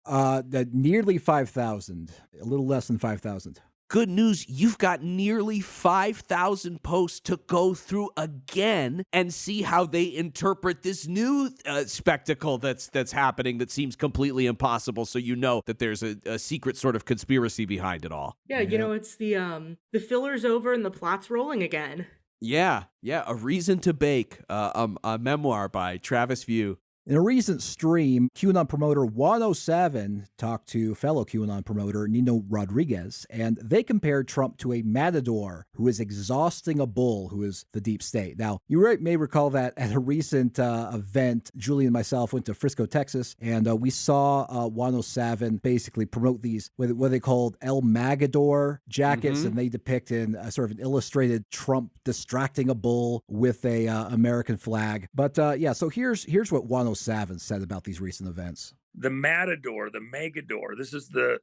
Nearly 5,000. A little less than 5,000. Good news, you've got nearly 5,000 posts to go through again and see how they interpret this new spectacle that's happening that seems completely impossible, so you know that there's a secret sort of conspiracy behind it all. Yeah, it's the filler's over and the plot's rolling again. Yeah, A Reason to Bake, a memoir by Travis View. In a recent stream, QAnon promoter 107 talked to fellow QAnon promoter Nino Rodriguez, and they compared Trump to a matador who is exhausting a bull who is the deep state. Now, you may recall that at a recent event, Julie and myself went to Frisco, Texas, and we saw 107 basically promote these, what they called El Magador jackets, and they depict in a sort of an illustrated Trump distracting a bull with a American flag. But so here's what 107 said about these recent events. The matador, the megador. This is the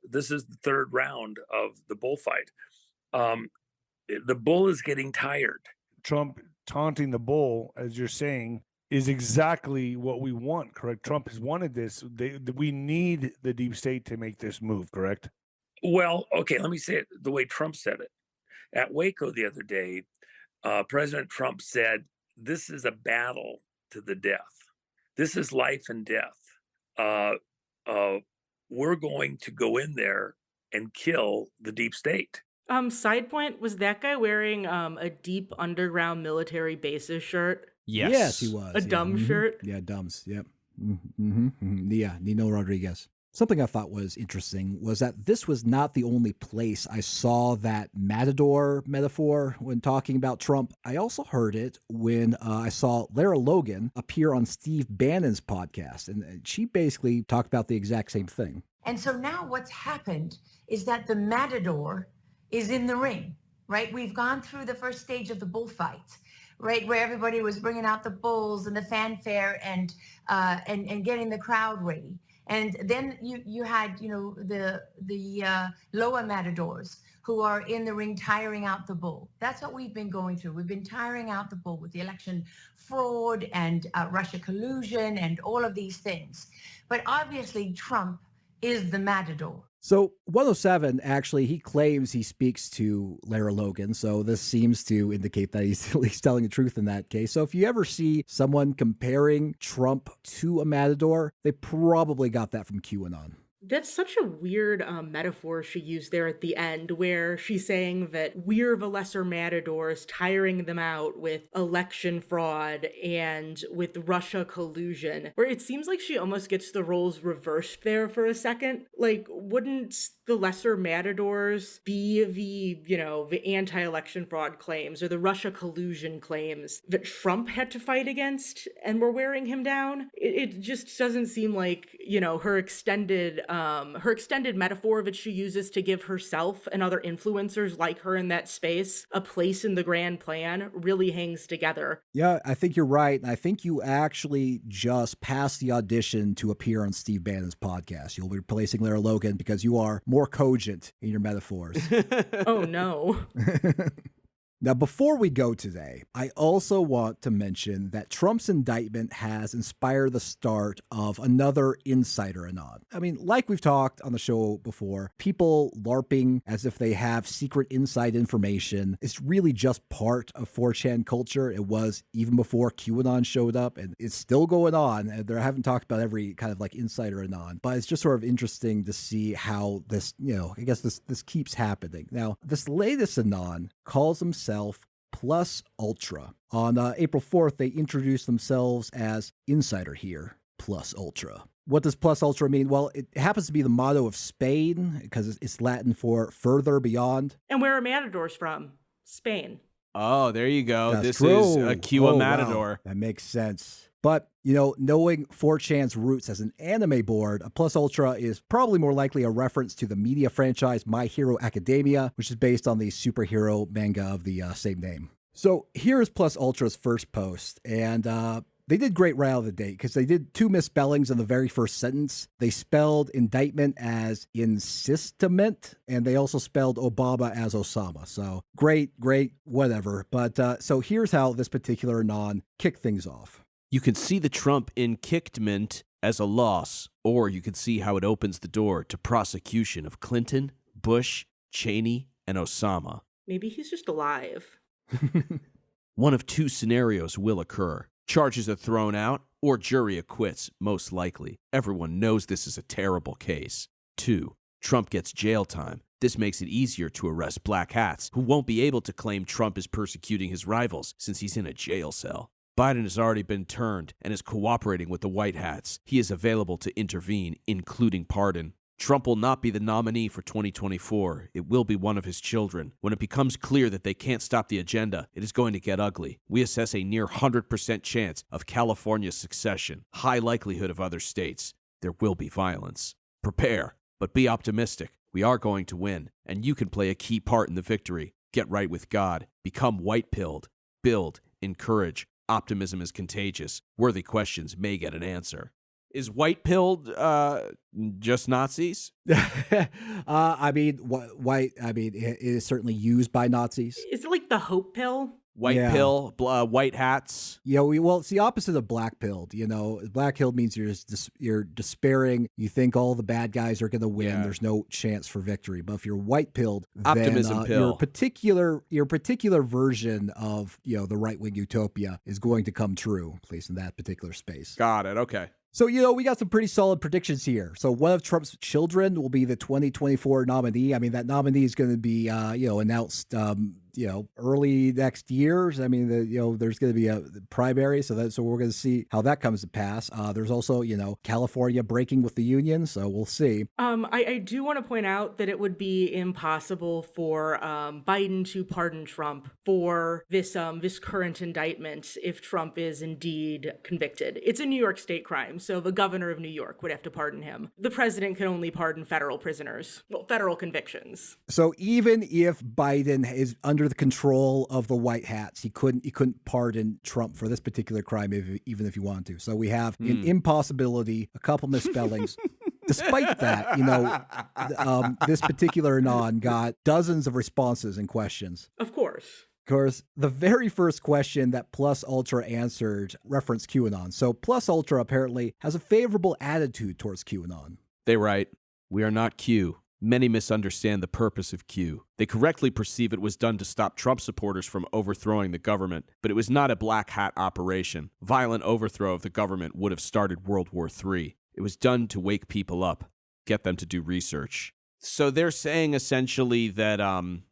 third round of the bullfight. The bull is getting tired. Trump taunting the bull, as you're saying, is exactly what we want. Correct? Trump has wanted this. We need the deep state to make this move. Correct? Well, okay. Let me say it the way Trump said it at Waco the other day. President Trump said, "This is a battle to the death. This is life and death. We're going to go in there and kill the deep state." Side point, was that guy wearing a deep underground military bases shirt? Yes, he was. A dumb shirt? Yeah, dumbs. Yep. Yeah, Nino Rodriguez. Something I thought was interesting was that this was not the only place I saw that matador metaphor when talking about Trump. I also heard it when I saw Lara Logan appear on Steve Bannon's podcast, and she basically talked about the exact same thing. And so now what's happened is that the matador is in the ring, right? We've gone through the first stage of the bullfight, right, where everybody was bringing out the bulls and the fanfare and getting the crowd ready. And then you had, the lower matadors who are in the ring tiring out the bull. That's what we've been going through. We've been tiring out the bull with the election fraud and Russia collusion and all of these things. But obviously Trump is the matador. So 107, actually, he claims he speaks to Lara Logan. So this seems to indicate that he's at least telling the truth in that case. So if you ever see someone comparing Trump to a matador, they probably got that from QAnon. That's such a weird metaphor she used there at the end, where she's saying that we're the lesser matadors, tiring them out with election fraud and with Russia collusion, where it seems like she almost gets the roles reversed there for a second. Like, wouldn't the lesser matadors be the anti-election fraud claims or the Russia collusion claims that Trump had to fight against and were wearing him down? It just doesn't seem like, her extended metaphor that she uses to give herself and other influencers like her in that space a place in the grand plan really hangs together. Yeah, I think you're right. And I think you actually just passed the audition to appear on Steve Bannon's podcast. You'll be replacing Lara Logan because you are more cogent in your metaphors. Oh, no. Now, before we go today, I also want to mention that Trump's indictment has inspired the start of another insider anon. I mean, like we've talked on the show before, people LARPing as if they have secret inside information is really just part of 4chan culture. It was even before QAnon showed up, and it's still going on. And I haven't talked about every kind of like insider anon, but it's just sort of interesting to see how this, I guess this keeps happening. Now, this latest anon calls himself Plus Ultra. On April 4th, they introduced themselves as Insider here, Plus Ultra. What does Plus Ultra mean? Well, it happens to be the motto of Spain because it's Latin for further beyond. And where are matadors from? Spain. Oh, there you go. That's this true. is a QA matador. Wow. That makes sense. But, knowing 4chan's roots as an anime board, a Plus Ultra is probably more likely a reference to the media franchise My Hero Academia, which is based on the superhero manga of the same name. So here is Plus Ultra's first post, and they did great right out of the gate because they did 2 misspellings in the very first sentence. They spelled indictment as insistament, and they also spelled Obama as Osama. So great, whatever. But so here's how this particular anon kicked things off. You can see the Trump indictment as a loss, or you can see how it opens the door to prosecution of Clinton, Bush, Cheney, and Osama. Maybe he's just alive. One of 2 scenarios will occur. Charges are thrown out, or jury acquits, most likely. Everyone knows this is a terrible case. 2, Trump gets jail time. This makes it easier to arrest black hats, who won't be able to claim Trump is persecuting his rivals since he's in a jail cell. Biden has already been turned and is cooperating with the White Hats. He is available to intervene, including pardon. Trump will not be the nominee for 2024. It will be one of his children. When it becomes clear that they can't stop the agenda, it is going to get ugly. We assess a near 100% chance of California's succession, high likelihood of other states. There will be violence. Prepare, but be optimistic. We are going to win, and you can play a key part in the victory. Get right with God. Become white-pilled. Build. Encourage. Optimism is contagious. Worthy questions may get an answer. Is white-pilled just Nazis? I mean, it is certainly used by Nazis. Is it like the hope pill? White pill, white hats. Well, it's the opposite of black-pilled. Black-pilled means you're despairing. You think all the bad guys are going to win. Yeah. There's no chance for victory. But if you're white-pilled, optimism then pill. Your particular version of the right-wing utopia is going to come true, at least in that particular space. Got it. Okay. So, we got some pretty solid predictions here. So one of Trump's children will be the 2024 nominee. I mean, that nominee is going to be, announced early next year. I mean, there's going to be a primary, so we're going to see how that comes to pass. There's also, California breaking with the union, so we'll see. I do want to point out that it would be impossible for Biden to pardon Trump for this current indictment if Trump is indeed convicted. It's a New York state crime, so the governor of New York would have to pardon him. The president can only pardon federal prisoners, federal convictions. So even if Biden is under the control of the White Hats, he couldn't pardon Trump for this particular crime, even if he wanted to. So we have an impossibility, a couple misspellings. Despite that, this particular anon got dozens of responses and questions. Of course. Of course, the very first question that Plus Ultra answered referenced QAnon. So Plus Ultra apparently has a favorable attitude towards QAnon. They write, "We are not Q. Many misunderstand the purpose of Q. They correctly perceive it was done to stop Trump supporters from overthrowing the government, but it was not a black hat operation. Violent overthrow of the government would have started World War III. It was done to wake people up, get them to do research." So they're saying essentially that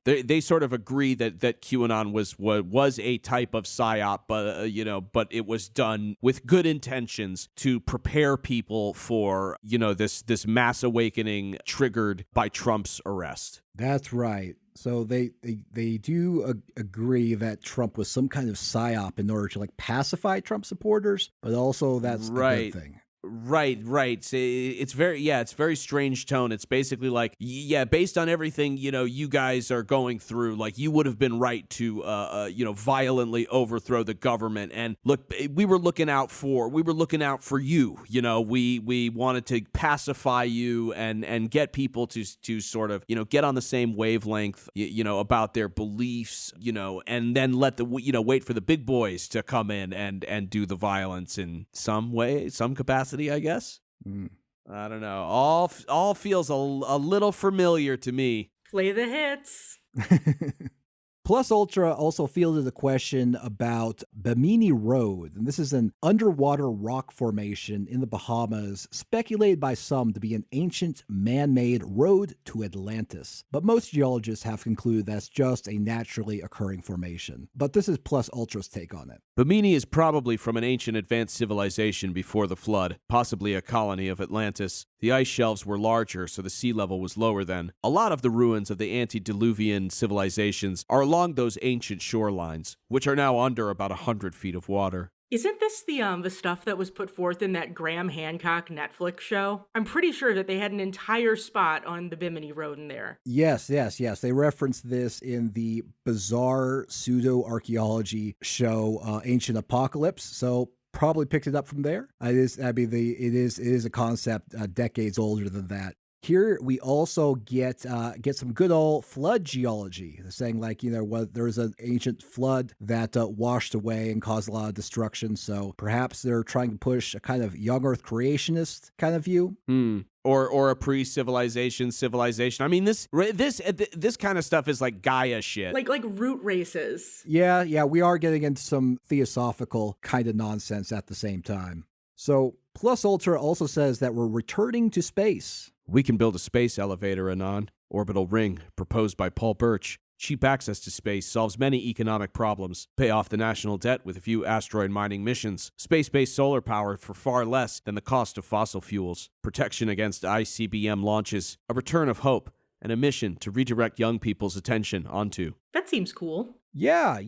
they sort of agree that QAnon was a type of psyop, but it was done with good intentions to prepare people for this mass awakening triggered by Trump's arrest. That's right. So they do agree that Trump was some kind of psyop in order to pacify Trump supporters, but also that's right. a good thing. Right. It's very strange tone. It's basically like, based on everything, you guys are going through, you would have been right to, violently overthrow the government. And look, we were looking out for you, we wanted to pacify you and get people to sort of, get on the same wavelength, about their beliefs, and then let wait for the big boys to come in and do the violence in some way, some capacity, I guess. I don't know. All feels a little familiar to me. Play the hits. Plus Ultra also fielded a question about Bimini Road, and this is an underwater rock formation in the Bahamas, speculated by some to be an ancient man-made road to Atlantis. But most geologists have concluded that's just a naturally occurring formation. But this is Plus Ultra's take on it. Bimini is probably from an ancient advanced civilization before the flood, possibly a colony of Atlantis. The ice shelves were larger, so the sea level was lower then. A lot of the ruins of the antediluvian civilizations are along those ancient shorelines, which are now under about 100 feet of water. Isn't this the stuff that was put forth in that Graham Hancock Netflix show? I'm pretty sure that they had an entire spot on the Bimini Road in there. Yes. They referenced this in the bizarre pseudo-archaeology show, Ancient Apocalypse. So probably picked it up from there. It is a concept decades older than that. Here we also get some good old flood geology. They're saying there was an ancient flood that washed away and caused a lot of destruction. So perhaps they're trying to push a kind of young Earth creationist kind of view. Or a pre-civilization civilization. I mean, this kind of stuff is like Gaia shit. Like root races. Yeah, we are getting into some theosophical kind of nonsense at the same time. So Plus Ultra also says that we're returning to space. We can build a space elevator, Anon. Orbital ring, proposed by Paul Birch. Cheap access to space solves many economic problems. Pay off the national debt with a few asteroid mining missions. Space-based solar power for far less than the cost of fossil fuels. Protection against ICBM launches. A return of hope. And a mission to redirect young people's attention onto. That seems cool. Yeah.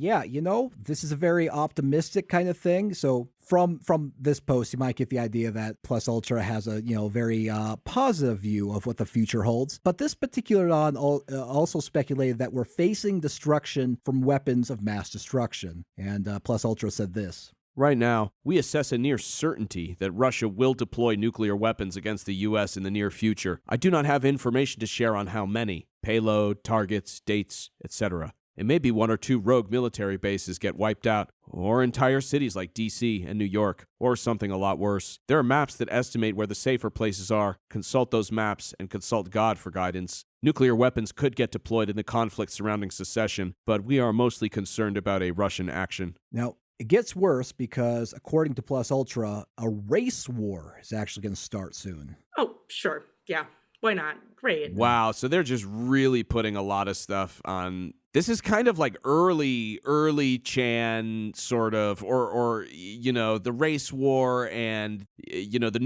This is a very optimistic kind of thing. So from this post, you might get the idea that Plus Ultra has a very positive view of what the future holds. But this particular anon also speculated that we're facing destruction from weapons of mass destruction. And Plus Ultra said this. Right now, we assess a near certainty that Russia will deploy nuclear weapons against the U.S. in the near future. I do not have information to share on how many, payload, targets, dates, etc. It may be 1 or 2 rogue military bases get wiped out, or entire cities like D.C. and New York, or something a lot worse. There are maps that estimate where the safer places are. Consult those maps and consult God for guidance. Nuclear weapons could get deployed in the conflict surrounding secession, but we are mostly concerned about a Russian action. Now, it gets worse because, according to Plus Ultra, a race war is actually going to start soon. Oh, sure. Yeah. Why not? Great. Wow. So they're just really putting a lot of stuff on This is kind of like early Chan sort of, or the race war and, the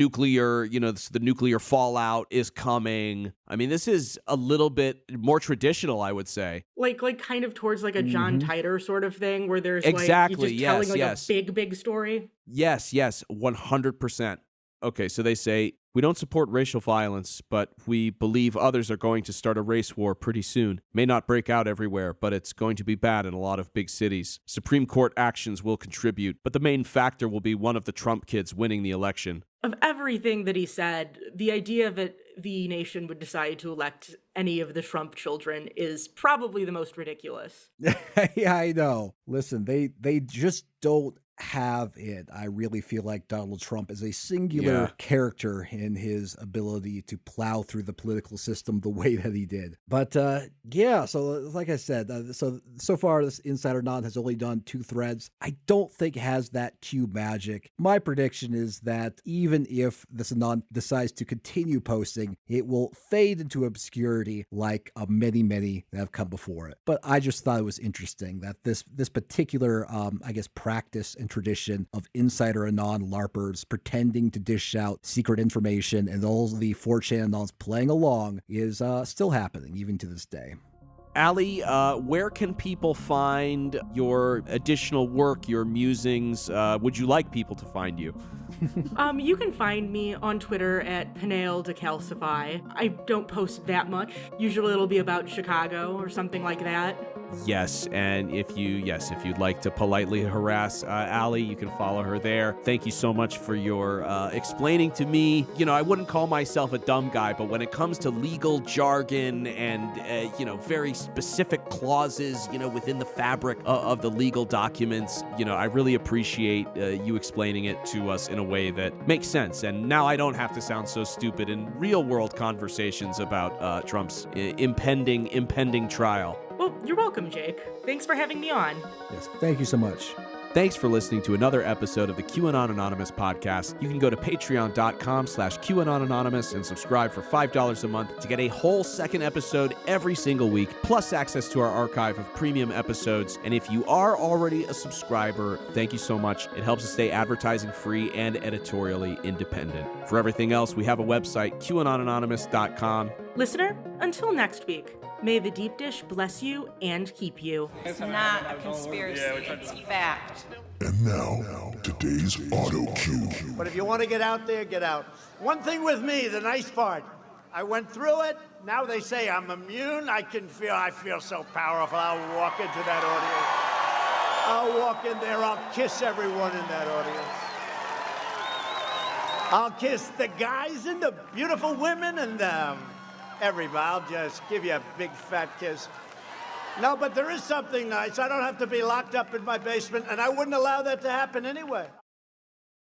nuclear fallout is coming. I mean, this is a little bit more traditional, I would say. Like kind of towards like a John Titor sort of thing where there's Exactly, like, you're just telling like a big story. Yes, 100%. Okay, so they say, we don't support racial violence, but we believe others are going to start a race war pretty soon. May not break out everywhere, but it's going to be bad in a lot of big cities. Supreme Court actions will contribute, but the main factor will be one of the Trump kids winning the election. Of everything that he said, the idea that the nation would decide to elect any of the Trump children is probably the most ridiculous. Yeah, I know. Listen, they just don't have it. I really feel like Donald Trump is a singular character in his ability to plow through the political system the way that he did. But so like I said, so far this Insider Anon has only done 2 threads. I don't think it has that Q magic. My prediction is that even if this Anon decides to continue posting, it will fade into obscurity like many that have come before it. But I just thought it was interesting that this particular practice and tradition of Insider Anon LARPers pretending to dish out secret information and all the 4chan Anons playing along is still happening even to this day. Allie, where can people find your additional work, your musings? Would you like people to find you? You can find me on Twitter at Panail Decalcify. I don't post that much. Usually it'll be about Chicago or something like that. Yes, and if you'd like to politely harass Allie, you can follow her there. Thank you so much for your explaining to me. I wouldn't call myself a dumb guy, but when it comes to legal jargon and, very specific clauses, within the fabric of the legal documents, I really appreciate you explaining it to us in a way that makes sense. And now I don't have to sound so stupid in real-world conversations about Trump's impending trial. Well, you're welcome, Jake. Thanks for having me on. Yes, thank you so much. Thanks for listening to another episode of the QAnon Anonymous podcast. You can go to patreon.com/QAnon Anonymous and subscribe for $5 a month to get a whole second episode every single week, plus access to our archive of premium episodes. And if you are already a subscriber, thank you so much. It helps us stay advertising free and editorially independent. For everything else, we have a website, QAnonanonymous.com. Listener, until next week, may the deep dish bless you and keep you. It's not a conspiracy, it's fact. And now, today's auto cue. But if you want to get out there, get out. One thing with me, the nice part, I went through it. Now they say I'm immune. I feel so powerful. I'll walk into that audience. I'll walk in there. I'll kiss everyone in that audience. I'll kiss the guys and the beautiful women and everybody. I'll just give you a big fat kiss. No, but there is something nice. I don't have to be locked up in my basement, and I wouldn't allow that to happen anyway.